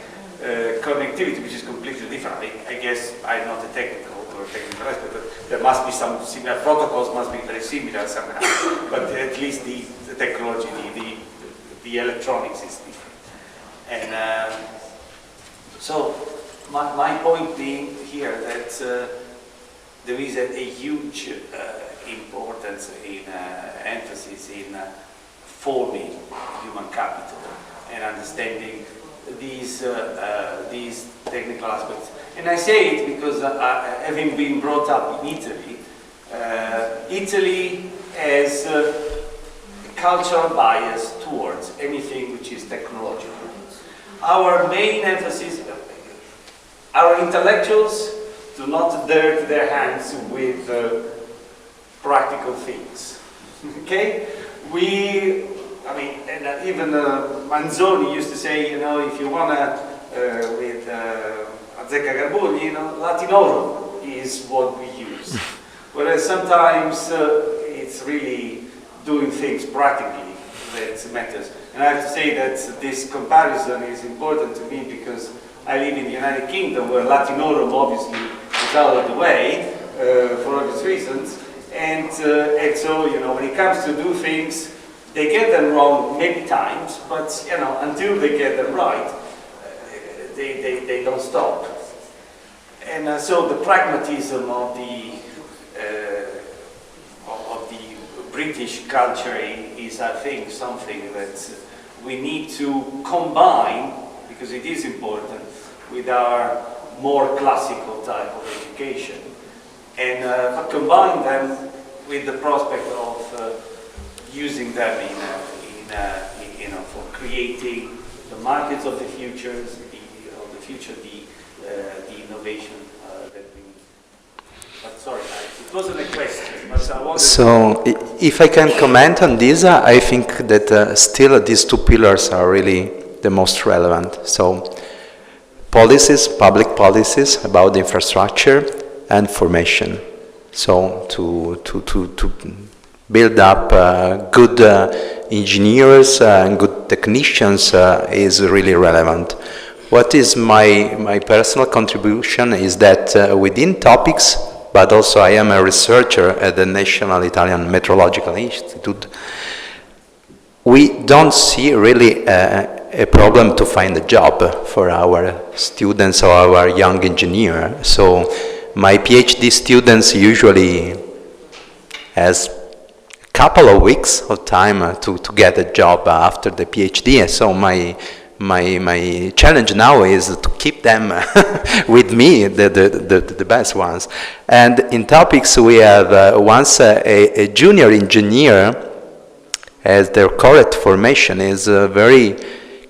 connectivity, which is completely different. I guess I'm not a technical expert, but there must be some similar protocols, must be very similar somehow. But at least the technology, the electronics is different. And so my point being here that there is a huge importance in emphasis in forming human capital and understanding these technical aspects. And I say it because having been brought up in Italy, Italy has a cultural bias towards anything which is technological. Our main emphasis, our intellectuals do not dirt their hands with practical things. Okay? And even Manzoni used to say, if you want to, with Azzecca Garbugli, Latinorum is what we use. Whereas sometimes it's really doing things practically that matters. And I have to say that this comparison is important to me because I live in the United Kingdom where Latinorum obviously is out of the way for obvious reasons. And so, when it comes to do things, they get them wrong many times, but until they get them right, they don't stop. And so the pragmatism of the British culture is, I think, something that we need to combine, because it is important, with our more classical type of education, and combine them with the prospect of using them for creating the markets of the future, the innovation that we need. But sorry, it wasn't a question, but I wanted So, if I can comment on this, I think that still these two pillars are really the most relevant. So, policies, public policies about the infrastructure and formation. So, to build up good engineers and good technicians is really relevant. What is my personal contribution is that within topics, but also I am a researcher at the National Italian Meteorological Institute, we don't see really a problem to find a job for our students or our young engineer. So my PhD students usually has couple of weeks of time to get a job after the PhD, and so my challenge now is to keep them with me, the best ones. And in topics we have once a junior engineer as their correct formation is very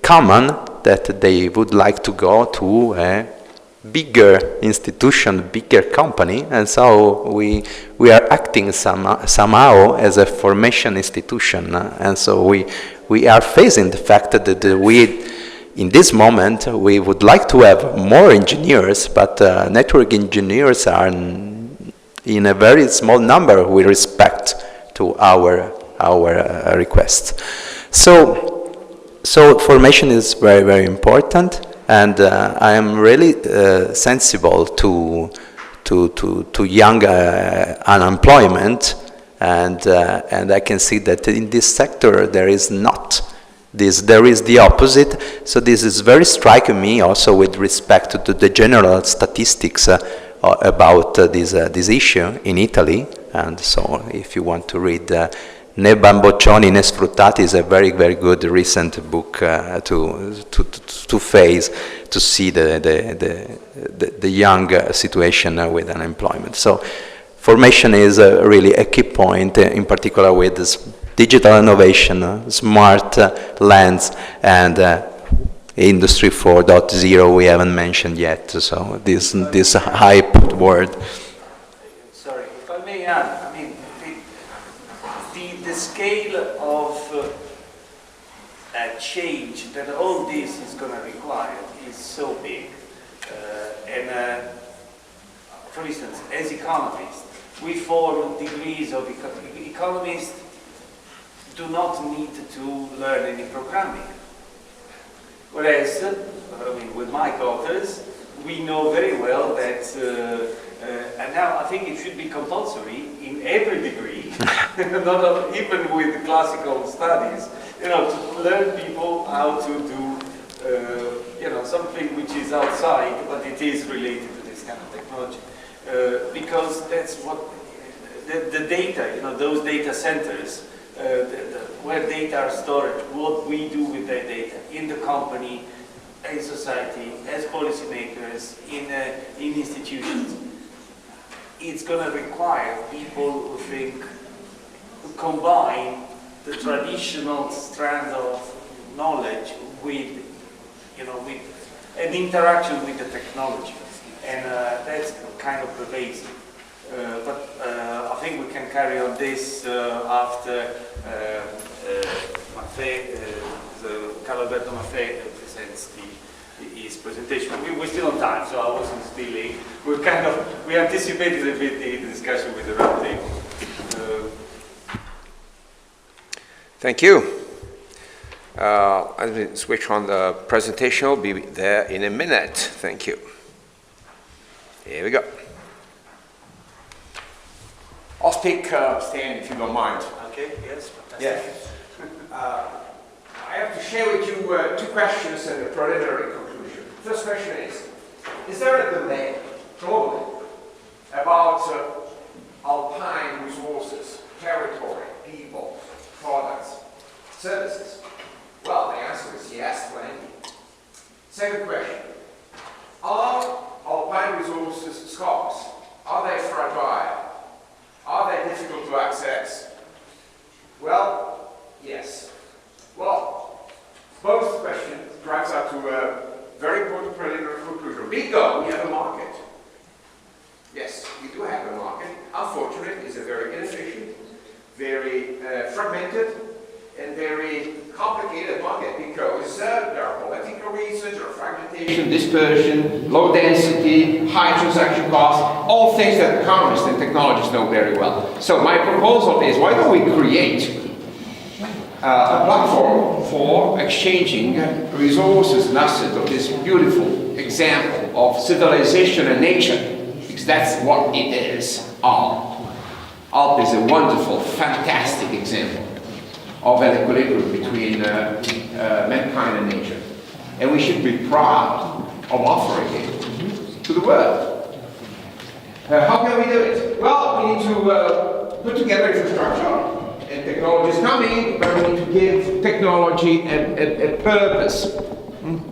common that they would like to go to a bigger institution, bigger company, and so we are acting somehow as a formation institution, and so we are facing the fact that in this moment we would like to have more engineers, but network engineers are in a very small number with respect to our our requests. So formation is very, very important, and I am really sensible to young unemployment, and I can see that in this sector there is not this, there is the opposite. So this is very striking me also with respect to the general statistics about this issue in Italy. And so if you want to read Ne bamboccioni ne sfruttati is a very, very good recent book to face, to see the young situation with unemployment. So formation is really a key point, in particular with this digital innovation, smart lands, and Industry 4.0 we haven't mentioned yet. So this hype word. Sorry, if I may add, I mean, the scale of change that all this is going to require is so big. For instance, as economists, we form degrees of economists do not need to learn any programming. Whereas, I mean, with my daughters, we know very well that, and now I think it should be compulsory in every degree, not even with classical studies, you know, to learn people how to do, you know, something which is outside, but it is related to this kind of technology. Because that's what the data, you know, those data centers, where data are stored, what we do with that data in the company, in society, as policymakers, in institutions. It's going to require people who think, who combine the traditional strand of knowledge with, you know, with an interaction with the technology. And that's kind of pervasive. But I think we can carry on this after Carlo Alberto Maffei presents his presentation. We're still on time, so I wasn't stealing. We anticipated a bit the discussion with the round table. Thank you. As we switch on the presentation, I'll be there in a minute. Thank you. Here we go. I'll speak, Stan, if you don't mind. Okay, yes, fantastic. Yes. I have to share with you two questions and a preliminary conclusion. First question is there a debate globally about alpine resources, territory, people, products, services? Well, the answer is yes, plenty. Second question, are alpine resources scarce? Are they fragile? Are they difficult to access? Well, yes. Well, both questions drives up to a very important preliminary conclusion. We have a market. Yes, we do have a market. Unfortunately, it's a very inefficient, very fragmented, and very complicated market because there are political reasons, there are fragmentation, dispersion, low density, high transaction costs, all things that economists and technologists know very well. So my proposal is, why don't we create a platform for exchanging resources and assets of this beautiful example of civilization and nature, because that's what it is, Alp. Alp is a wonderful, fantastic example of an equilibrium between mankind and nature. And we should be proud of offering it to the world. How can we do it? Well, we need to put together infrastructure, and technology is coming, but we need to give technology a purpose. And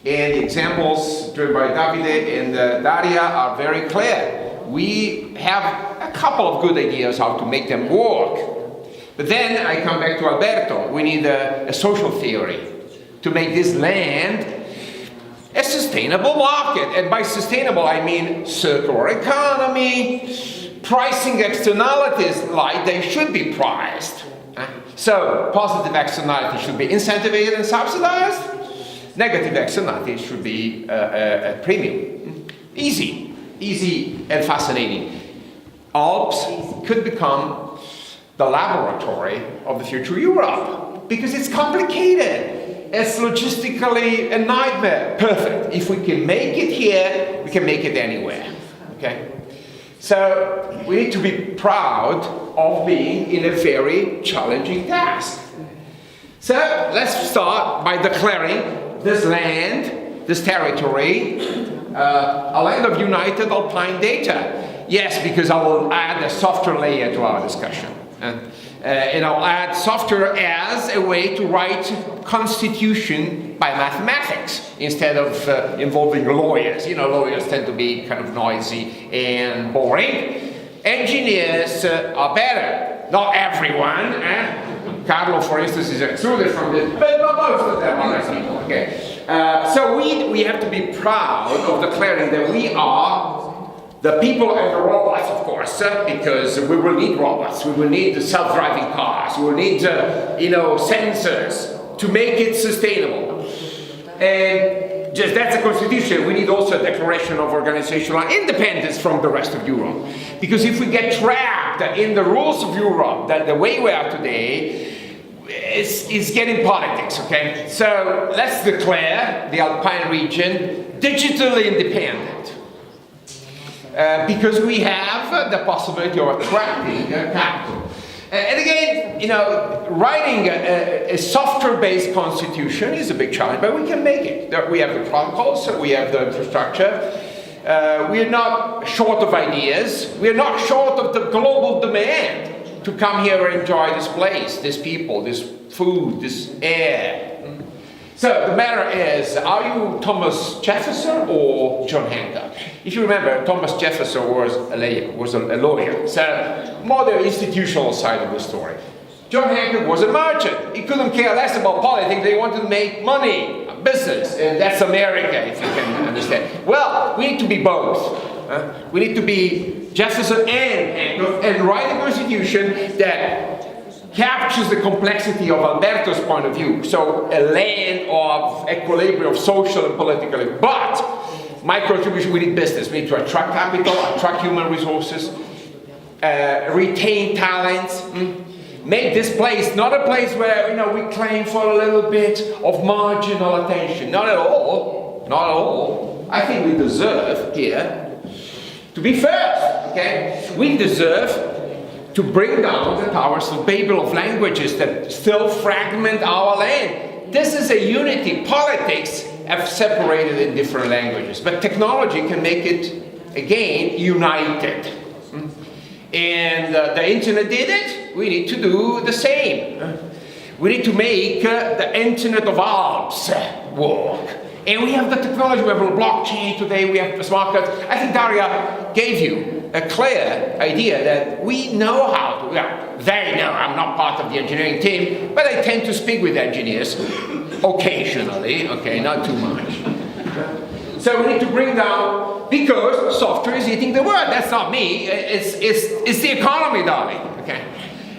the examples driven by Davide and Daria are very clear. We have a couple of good ideas how to make them work. But then I come back to Alberto. We need a social theory to make this land a sustainable market. And by sustainable, I mean circular economy, pricing externalities like they should be priced. So positive externalities should be incentivized and subsidized. Negative externalities should be a premium. Easy and fascinating. Alps could become the laboratory of the future Europe, because it's complicated. It's logistically a nightmare. Perfect. If we can make it here, we can make it anywhere. Okay? So we need to be proud of being in a very challenging task. So let's start by declaring this land, this territory, a land of united alpine data. Yes, because I will add a software layer to our discussion. And I'll add software as a way to write constitution by mathematics instead of involving lawyers. You know, lawyers tend to be kind of noisy and boring. Engineers are better. Not everyone. Carlo, for instance, is excluded from this, but most of them are nice people. Okay. So we have to be proud of declaring that we are the people and the robots, of course, because we will need robots, we will need self-driving cars, we will need, sensors to make it sustainable. And just that's a constitution. We need also a declaration of organizational independence from the rest of Europe. Because if we get trapped in the rules of Europe, that the way we are today, is getting politics, okay? So let's declare the Alpine region digitally independent. Because we have the possibility of attracting capital. And again, writing a software-based constitution is a big challenge, but we can make it. We have the protocols, we have the infrastructure. We're not short of ideas. We're not short of the global demand to come here and enjoy this place, these people, this food, this air. So the matter is, are you Thomas Jefferson or John Hancock? If you remember, Thomas Jefferson was a lawyer, so more the institutional side of the story. John Hancock was a merchant. He couldn't care less about politics. He wanted to make money, business, and that's America, if you can understand. Well, we need to be both. We need to be Jefferson and Hancock and write a constitution that captures the complexity of Alberto's point of view. So a land of equilibrium of social and political, but my contribution, we need business. We need to attract capital, attract human resources, retain talents, make this place not a place where we claim for a little bit of marginal attention. Not at all. Not at all. I think we deserve here to be first. Okay, we deserve to bring down the towers of Babel of languages that still fragment our land. This is a unity. Politics have separated in different languages, but technology can make it, again, united. And the internet did it. We need to do the same. We need to make the internet of Alps work. And we have the technology. We have a blockchain today. We have smart cards. I think Daria gave you a clear idea that we know how to. Well, they know. I'm not part of the engineering team, but I tend to speak with engineers occasionally. Okay, not too much. So we need to bring down, because software is eating the world. That's not me. It's the economy, darling. Okay,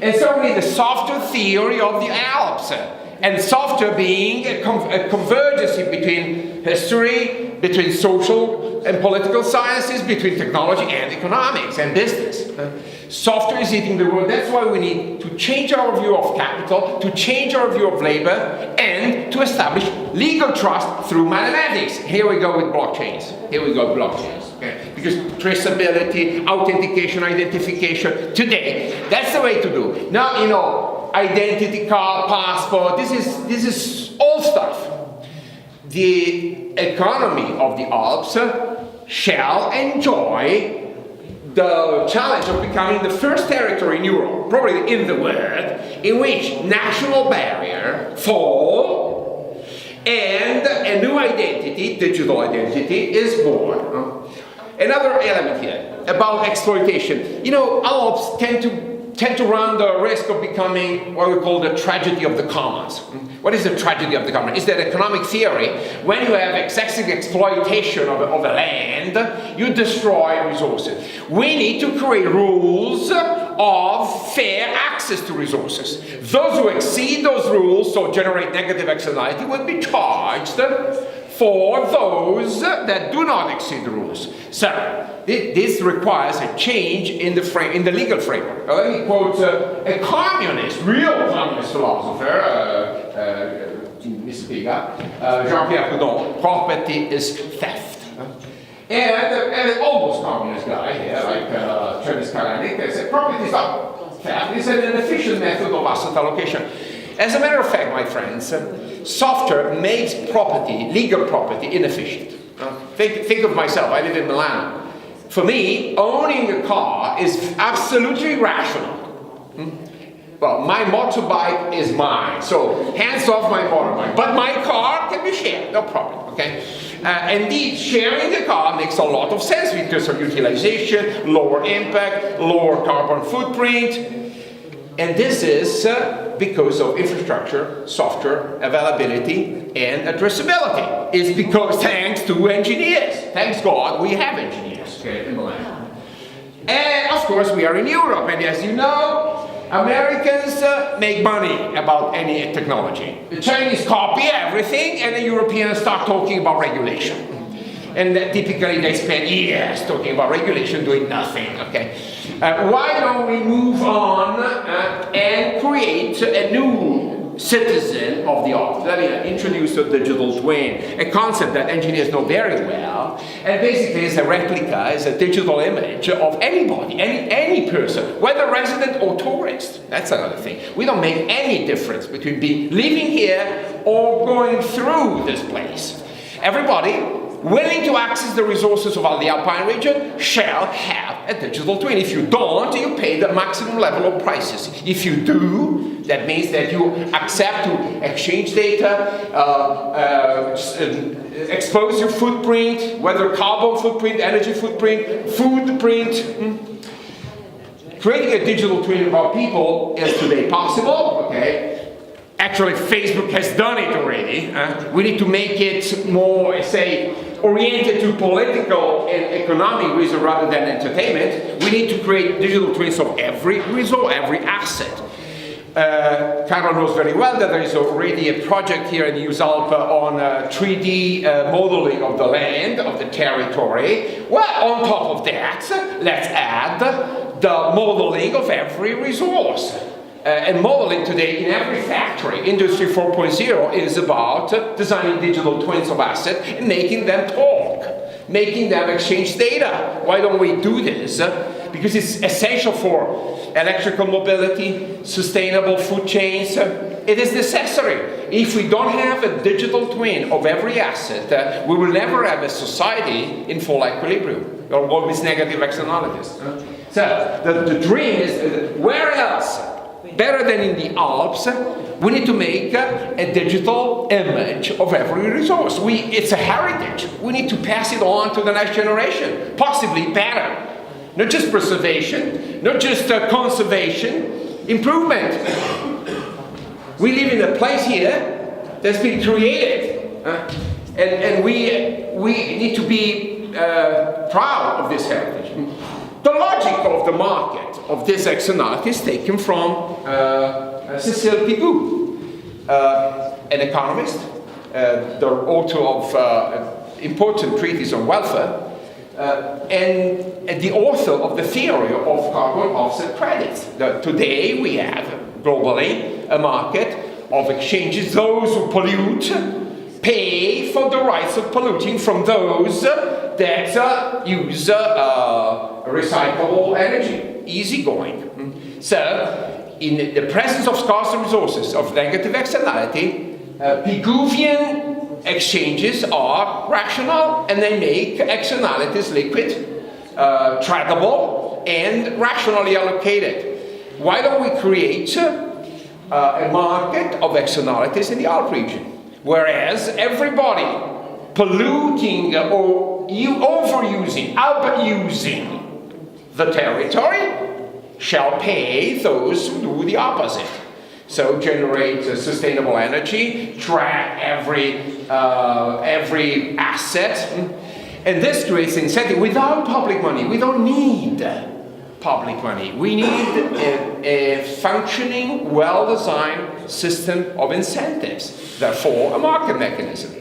and so we need the software theory of the Alps. And software being a convergence between history, between social and political sciences, between technology and economics and business. Software is eating the world. That's why we need to change our view of capital, to change our view of labor, and to establish legal trust through mathematics. Here we go with blockchains. Okay? Because traceability, authentication, identification, today, that's the way to do it. Now, identity card, passport, this is old stuff. The economy of the Alps shall enjoy the challenge of becoming the first territory in Europe, probably in the world, in which national barrier fall and a new identity, digital identity, is born. Another element here about exploitation. Alps tend to run the risk of becoming what we call the tragedy of the commons. What is the tragedy of the commons? It's that economic theory. When you have excessive exploitation of a land, you destroy resources. We need to create rules of fair access to resources. Those who exceed those rules, so generate negative externality, will be charged for those that do not exceed the rules. So this requires a change in the legal framework. Let me quote a communist, real communist philosopher, Jean-Pierre Proudhon: property is theft. And an almost communist guy here, like Travis Kalanick, said property is not theft, it's an efficient method of asset allocation. As a matter of fact, my friends, software makes property, legal property, inefficient. Think of myself, I live in Milan. For me, owning a car is absolutely rational. Well, my motorbike is mine, so hands off my motorbike. But my car can be shared, no problem, okay? Indeed, sharing the car makes a lot of sense because of utilization, lower impact, lower carbon footprint. And this is because of infrastructure, software, availability, and addressability. It's because thanks to engineers. Thanks God, we have engineers, okay, in Milan. And of course, we are in Europe, and as you know, Americans make money about any technology. The Chinese copy everything, and the Europeans start talking about regulation. And typically they spend years talking about regulation, doing nothing, okay? Why don't we move on and create a new citizen of the Alps? Let me introduce the digital twin, a concept that engineers know very well. And basically it's a replica, it's a digital image of anybody, any person, whether resident or tourist. That's another thing. We don't make any difference between living here or going through this place. Everybody willing to access the resources of the Alpine region shall have a digital twin. If you don't, you pay the maximum level of prices. If you do, that means that you accept to exchange data, expose your footprint, whether carbon footprint, energy footprint, food print. Creating a digital twin of our people is today possible, okay? Actually, Facebook has done it already. We need to make it more, say, oriented to political and economic reason rather than entertainment. We need to create digital twins of every resource, every asset. Carlo knows very well that there is already a project here in EUSALP on 3D modeling of the land, of the territory. Well, on top of that, let's add the modeling of every resource. And modeling today in every factory, Industry 4.0 is about designing digital twins of assets and making them talk, making them exchange data. Why don't we do this? Because it's essential for electrical mobility, sustainable food chains. It is necessary. If we don't have a digital twin of every asset, we will never have a society in full equilibrium, or always negative externalities. So the dream is, where else? Better than in the Alps, we need to make a digital image of every resource. It's a heritage. We need to pass it on to the next generation, possibly better. Not just preservation, not just conservation, improvement. We live in a place here that's been created, and we need to be proud of this heritage. The logic of the market of this externality is taken from Cécile Pigou, an economist, the author of important treatises on welfare, and the author of the theory of carbon offset credits. Today we have globally a market of exchanges. Those who pollute pay for the rights of polluting from those that use recyclable energy, easygoing. So, in the presence of scarce resources of negative externality, Pigouvian exchanges are rational and they make externalities liquid, tradable, and rationally allocated. Why don't we create a market of externalities in the Alp region? Whereas everybody polluting or overusing, abusing the territory shall pay those who do the opposite. So generate sustainable energy, track every asset, and this creates incentive. Without public money, we don't need public money. We need a functioning, well-designed system of incentives. Therefore, a market mechanism.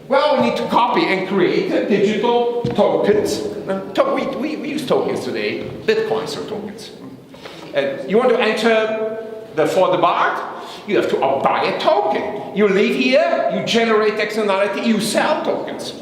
Well, we need to copy and create digital tokens. We use tokens today. Bitcoins are tokens. You want to enter the Forte, you have to buy a token. You live here, you generate externality, you sell tokens.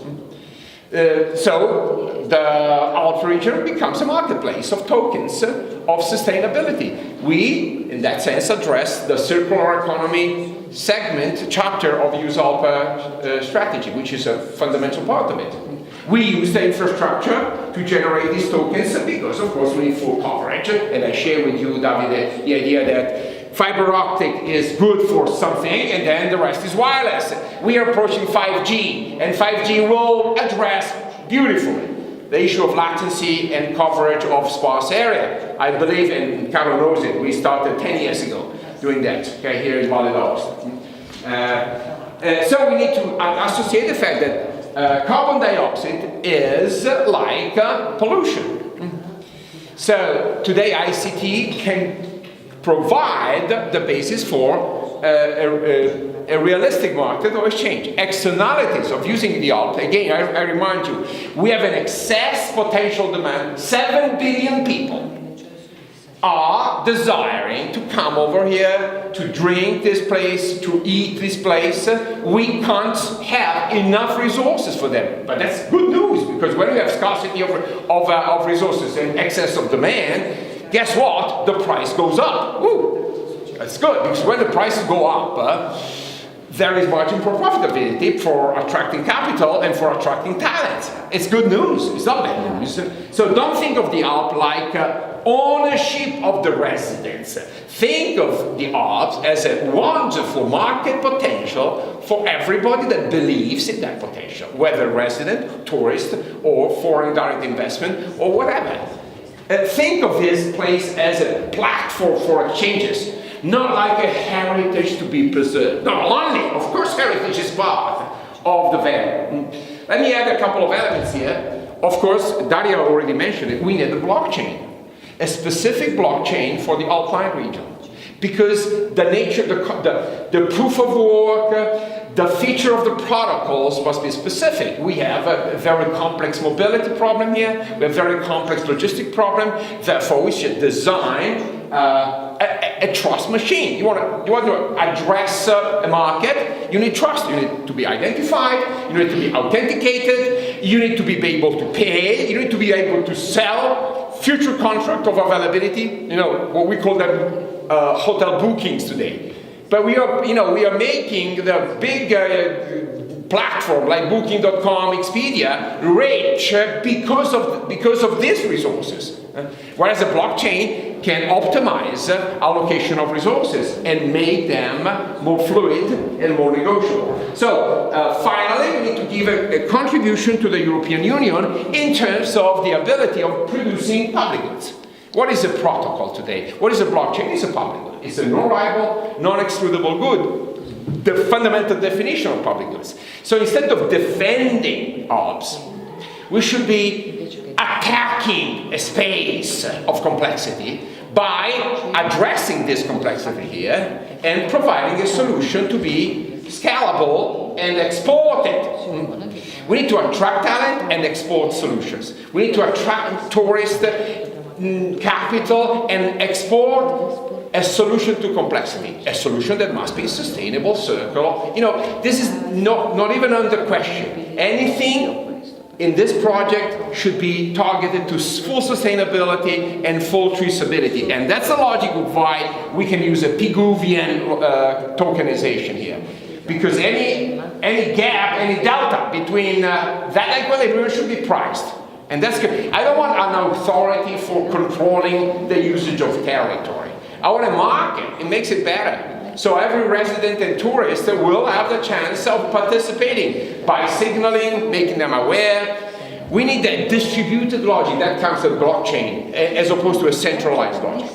So the Alps region becomes a marketplace of tokens of sustainability. We, in that sense, address the circular economy segment chapter of EUSALP strategy, which is a fundamental part of it. We use the infrastructure to generate these tokens because, of course, we need full coverage. And I share with you, Davide, the idea that fiber optic is good for something and then the rest is wireless. We are approaching 5G, and 5G will address beautifully the issue of latency and coverage of sparse area. I believe, and Carlo knows it, we started 10 years ago doing that, okay, here in Valle Aosta. So we need to associate the fact that carbon dioxide is like pollution. So today ICT can provide the basis for a realistic market of exchange. Externalities of using the Alps, again, I remind you, we have an excess potential demand. 7 billion people are desiring to come over here, to drink this place, to eat this place. We can't have enough resources for them. But that's good news, because when we have scarcity of resources and excess of demand, guess what? The price goes up. Woo! That's good, because when the prices go up, there is margin for profitability, for attracting capital and for attracting talent. It's good news, it's not bad news. So don't think of the Alps like ownership of the residents. Think of the Alps as a wonderful market potential for everybody that believes in that potential, whether resident, tourist, or foreign direct investment, or whatever. Think of this place as a platform for exchanges, not like a heritage to be preserved. Not only, of course, heritage is part of the value. Let me add a couple of elements here. Of course, Daria already mentioned it, we need a blockchain. A specific blockchain for the Alpine region. Because the nature, the proof of work, the feature of the protocols must be specific. We have a very complex mobility problem here, we have a very complex logistic problem, therefore we should design a trust machine. You want to address a market, you need trust, you need to be identified, you need to be authenticated, you need to be able to pay, you need to be able to sell, future contract of availability, you know, what we call them hotel bookings today. But we are making the big platform like Booking.com, Expedia rich because of these resources. Whereas a blockchain can optimize allocation of resources and make them more fluid and more negotiable. So finally, we need to give a contribution to the European Union in terms of the ability of producing public goods. What is a protocol today? What is a blockchain? It's a public good. It's a non-rival, non-excludable good. The fundamental definition of public goods. So instead of defending Alps, we should be attacking a space of complexity by addressing this complexity here and providing a solution to be scalable and exported. We need to attract talent and export solutions. We need to attract tourist capital and export a solution to complexity, a solution that must be sustainable, circular. You know, this is not even under question. Anything in this project should be targeted to full sustainability and full traceability. And that's the logic of why we can use a Piguvian tokenization here. Because any gap, any delta between that equilibrium should be priced. And that's good. I don't want an authority for controlling the usage of territory. I want a market. It makes it better. So every resident and tourist will have the chance of participating by signaling, making them aware. We need that distributed logic that comes with blockchain as opposed to a centralized logic.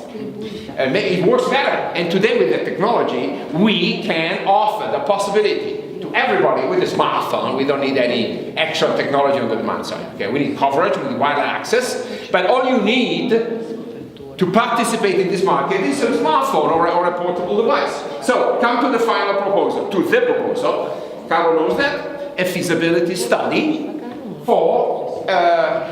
And it works better. And today with the technology, we can offer the possibility to everybody with a smartphone. We don't need any extra technology on the demand side. Okay, we need coverage, we need wireless access, but all you need to participate in this market is a smartphone or a portable device. So, come to the final proposal, to the proposal. Carlo knows that. a feasibility study for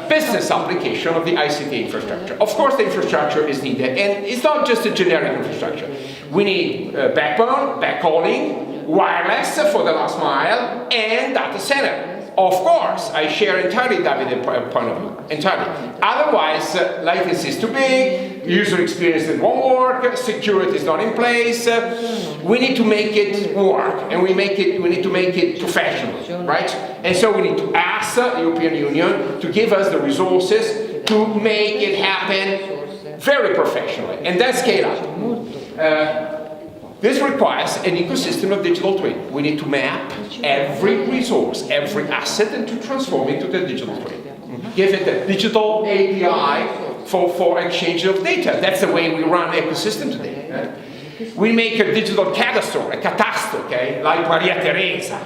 business application of the ICT infrastructure. Of course, the infrastructure is needed, and it's not just a generic infrastructure. We need backbone, backhauling, wireless for the last mile, and data center. Of course, I share entirely Davide's point of view, entirely. Otherwise, latency is too big, user experience won't work, security is not in place. We need to make it work, and we need to make it professional, right? And so we need to ask the European Union to give us the resources to make it happen very professionally, and then scale up. This requires an ecosystem of digital twin. We need to map every resource, every asset, and to transform it to the digital twin. Give it a digital API for exchange of data. That's the way we run ecosystem today. We make a digital cadastre, a catastro, okay, like Maria Teresa,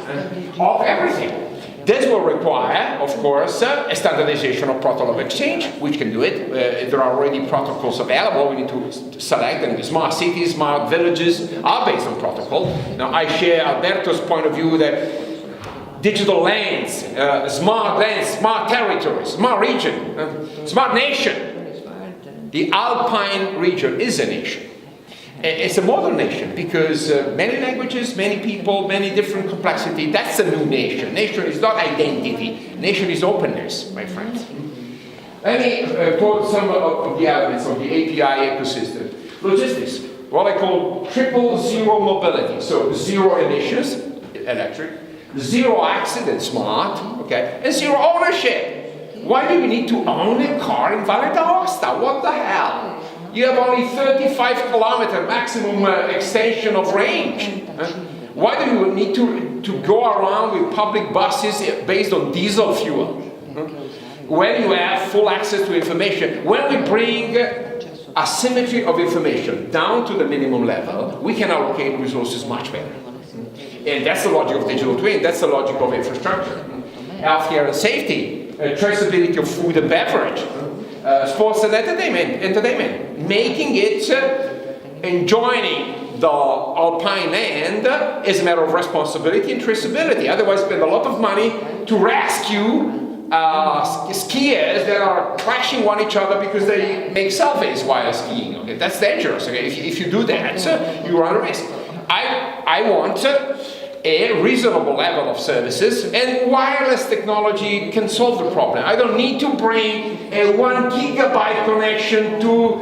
of everything. This will require, of course, a standardization of protocol of exchange, which can do it. There are already protocols available. We need to select them. Smart cities, smart villages are based on protocol. Now, I share Alberto's point of view that digital lands, smart territories, smart region, smart nation. The Alpine region is a nation. It's a modern nation because many languages, many people, many different complexity. That's a new nation. Nation is not identity. Nation is openness, my friends. Let me quote some of the elements of the API ecosystem. Logistics, what I call triple zero mobility. So zero emissions, electric, zero accident, smart, okay, and zero ownership. Why do we need to own a car in Valle d'Aosta? What the hell? You have only 35 kilometer maximum extension of range. Why do you need to go around with public buses based on diesel fuel? When you have full access to information, when we bring asymmetry of information down to the minimum level, we can allocate resources much better. And that's the logic of digital twin, that's the logic of infrastructure. Healthcare and safety, traceability of food and beverage. Sports and entertainment, making it and joining the Alpine land is a matter of responsibility and traceability. Otherwise, spend a lot of money to rescue skiers that are crashing one each other because they make selfies while skiing. Okay? That's dangerous. Okay? If you do that, you run a risk. I want a reasonable level of services, and wireless technology can solve the problem. I don't need to bring a 1 gigabyte connection to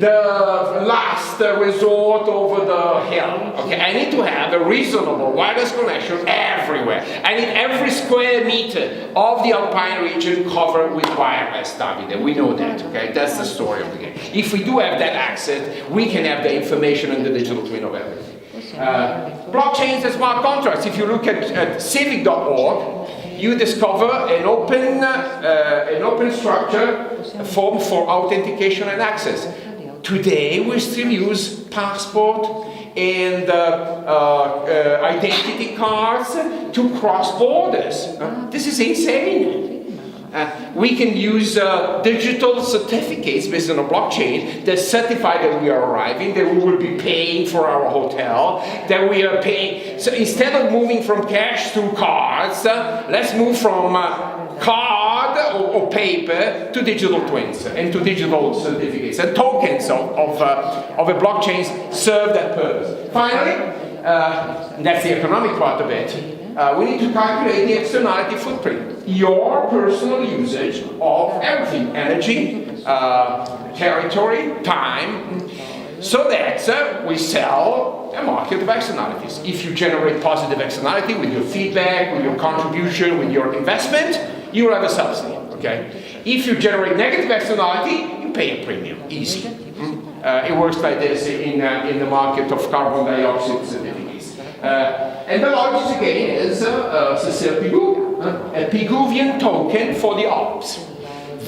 the last resort over the hill. Okay, I need to have a reasonable wireless connection everywhere. I need every square meter of the Alpine region covered with wireless, Davide. We know that, okay? That's the story of the game. If we do have that access, we can have the information and the digital twin of everything. Blockchains and smart contracts. If you look at civic.org, you discover an open structure, a form for authentication and access. Today, we still use passport and identity cards to cross borders. This is insane. We can use digital certificates based on a blockchain that certify that we are arriving, that we will be paying for our hotel, that we are paying. So instead of moving from cash to cards, let's move from card or paper to digital twins and to digital certificates. And tokens of a blockchain serve that purpose. Finally, and that's the economic part of it, we need to calculate the externality footprint, your personal usage of everything, energy, territory, time, so that we sell a market of externalities. If you generate positive externality with your feedback, with your contribution, with your investment, you will have a subsidy, okay? If you generate negative externality, you pay a premium, easy. It works like this in the market of carbon dioxide certificates. And the logic again is Cécile Pigou, a Pigouvian token for the Alps.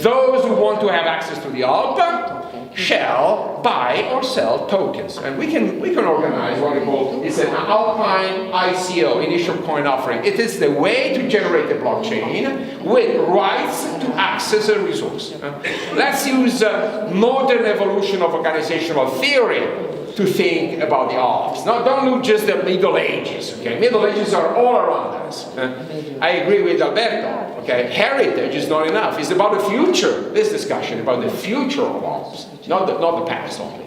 Those who want to have access to the Alps shall buy or sell tokens. And we can organize what we call, it's an Alpine ICO, initial coin offering. It is the way to generate a blockchain with rights to access a resource. Let's use modern evolution of organizational theory to think about the Alps. No, don't look just the Middle Ages, okay? Middle Ages are all around us. I agree with Alberto, okay? Heritage is not enough. It's about the future, this discussion, about the future of Alps, not the past only.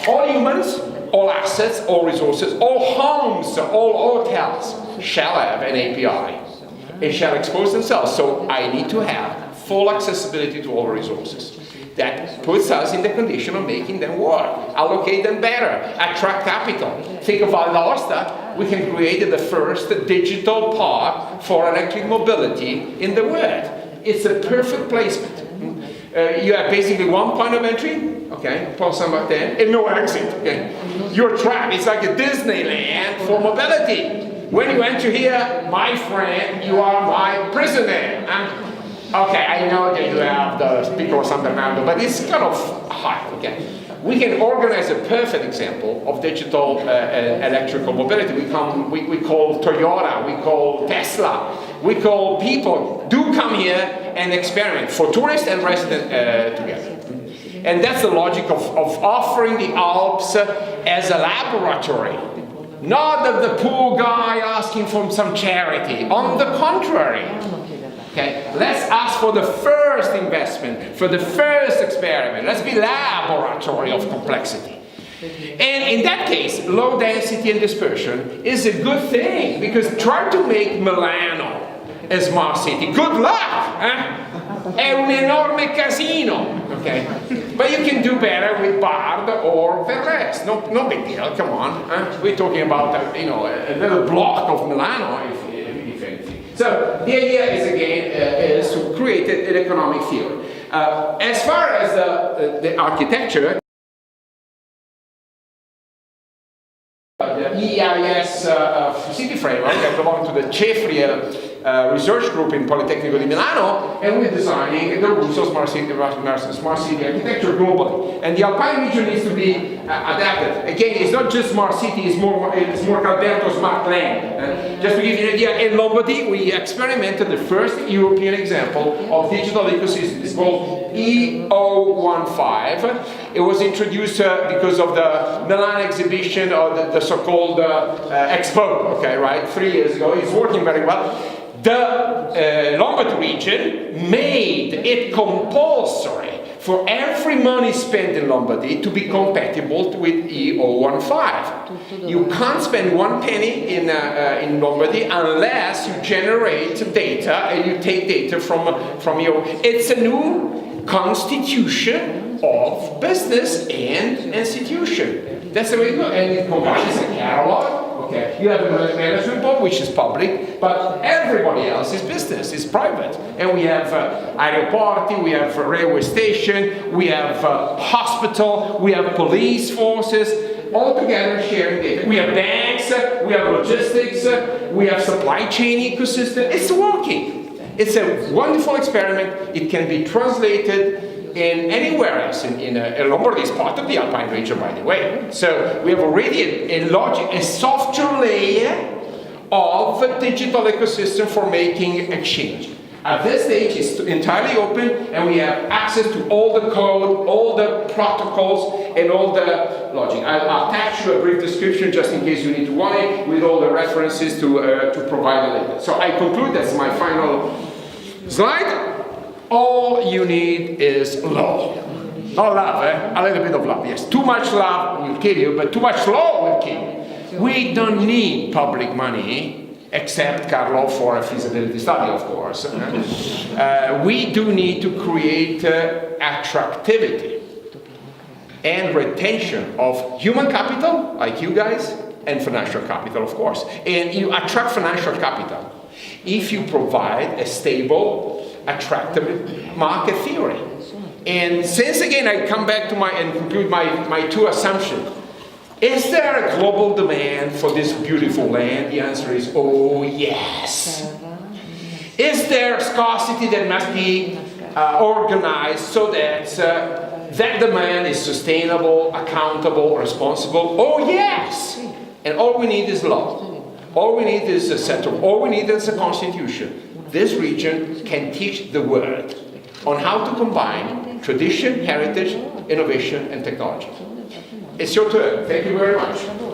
All humans, all assets, all resources, all homes, all hotels shall have an API and shall expose themselves. So I need to have full accessibility to all resources. That puts us in the condition of making them work, allocate them better, attract capital. Think about Aosta, we can create the first digital park for electric mobility in the world. It's a perfect placement. You have basically one point of entry, okay, Pont Saint-Martin, and no exit, okay. You're trapped, it's like a Disneyland for mobility. When you enter here, my friend, you are my prisoner. Okay, I know that you have the speaker of San Bernardo, but it's kind of hard, okay. We can organize a perfect example of digital electrical mobility. We call Toyota, we call Tesla, we call people, do come here and experiment for tourists and residents together. And that's the logic of offering the Alps as a laboratory. Not the poor guy asking for some charity. On the contrary. Okay, let's ask for the first investment, for the first experiment. Let's be laboratory of complexity. And in that case, low density and dispersion is a good thing, because try to make Milano a smart city. Good luck! È un enorme casino. Okay? But you can do better with Bard or Verres. No big deal, come on. We're talking about a little block of Milano, if anything. So the idea is, again, is to create an economic theory. As far as the architecture, the EIS city framework, I belong to the CEFRI research group in Politecnico di Milano, and we're designing the rules of smart city architecture globally. And the Alpine region needs to be adapted. Again, it's not just smart city, it's more Alberto smart land. Just to give you an idea, in Lombardy, we experimented the first European example of digital ecosystem. It's called EO15. It was introduced because of the Milan exhibition, or the so-called Expo, okay, right, 3 years ago. It's working very well. The Lombard region made it compulsory for every money spent in Lombardy to be compatible with EO15. You can't spend 1 penny in Lombardy unless you generate data and you take data from your... It's a new constitution of business and institution. That's the way you go. And it combines a catalog. Okay. You have a management board, which is public, but everybody else is business, is private. And we have aeroporti, we have railway station, we have hospital, we have police forces, all together sharing data. We have banks, we have logistics, we have supply chain ecosystem. It's working. It's a wonderful experiment. It can be translated in anywhere else in Lombardy is part of the Alpine region, by the way. So we have already a software layer of a digital ecosystem for making exchange. At this stage, it's entirely open, and we have access to all the code, all the protocols, and all the logic. I'll attach you a brief description just in case you need to want it, with all the references to provide later. So I conclude, that's my final slide. All you need is love. Not love, a little bit of love, yes. Too much love will kill you, but too much law will kill you. We don't need public money, except, Carlo, for a feasibility study, of course. We do need to create attractivity and retention of human capital, like you guys, and financial capital, of course. And you attract financial capital if you provide a stable, attractive market theory. And since, again, I come back to and conclude my two assumptions. Is there a global demand for this beautiful land? The answer is, oh, yes. Is there scarcity that must be organized so that that demand is sustainable, accountable, responsible? Oh, yes. And all we need is law. All we need is a settlement. All we need is a constitution. This region can teach the world on how to combine tradition, heritage, innovation, and technology. It's your turn. Thank you very much.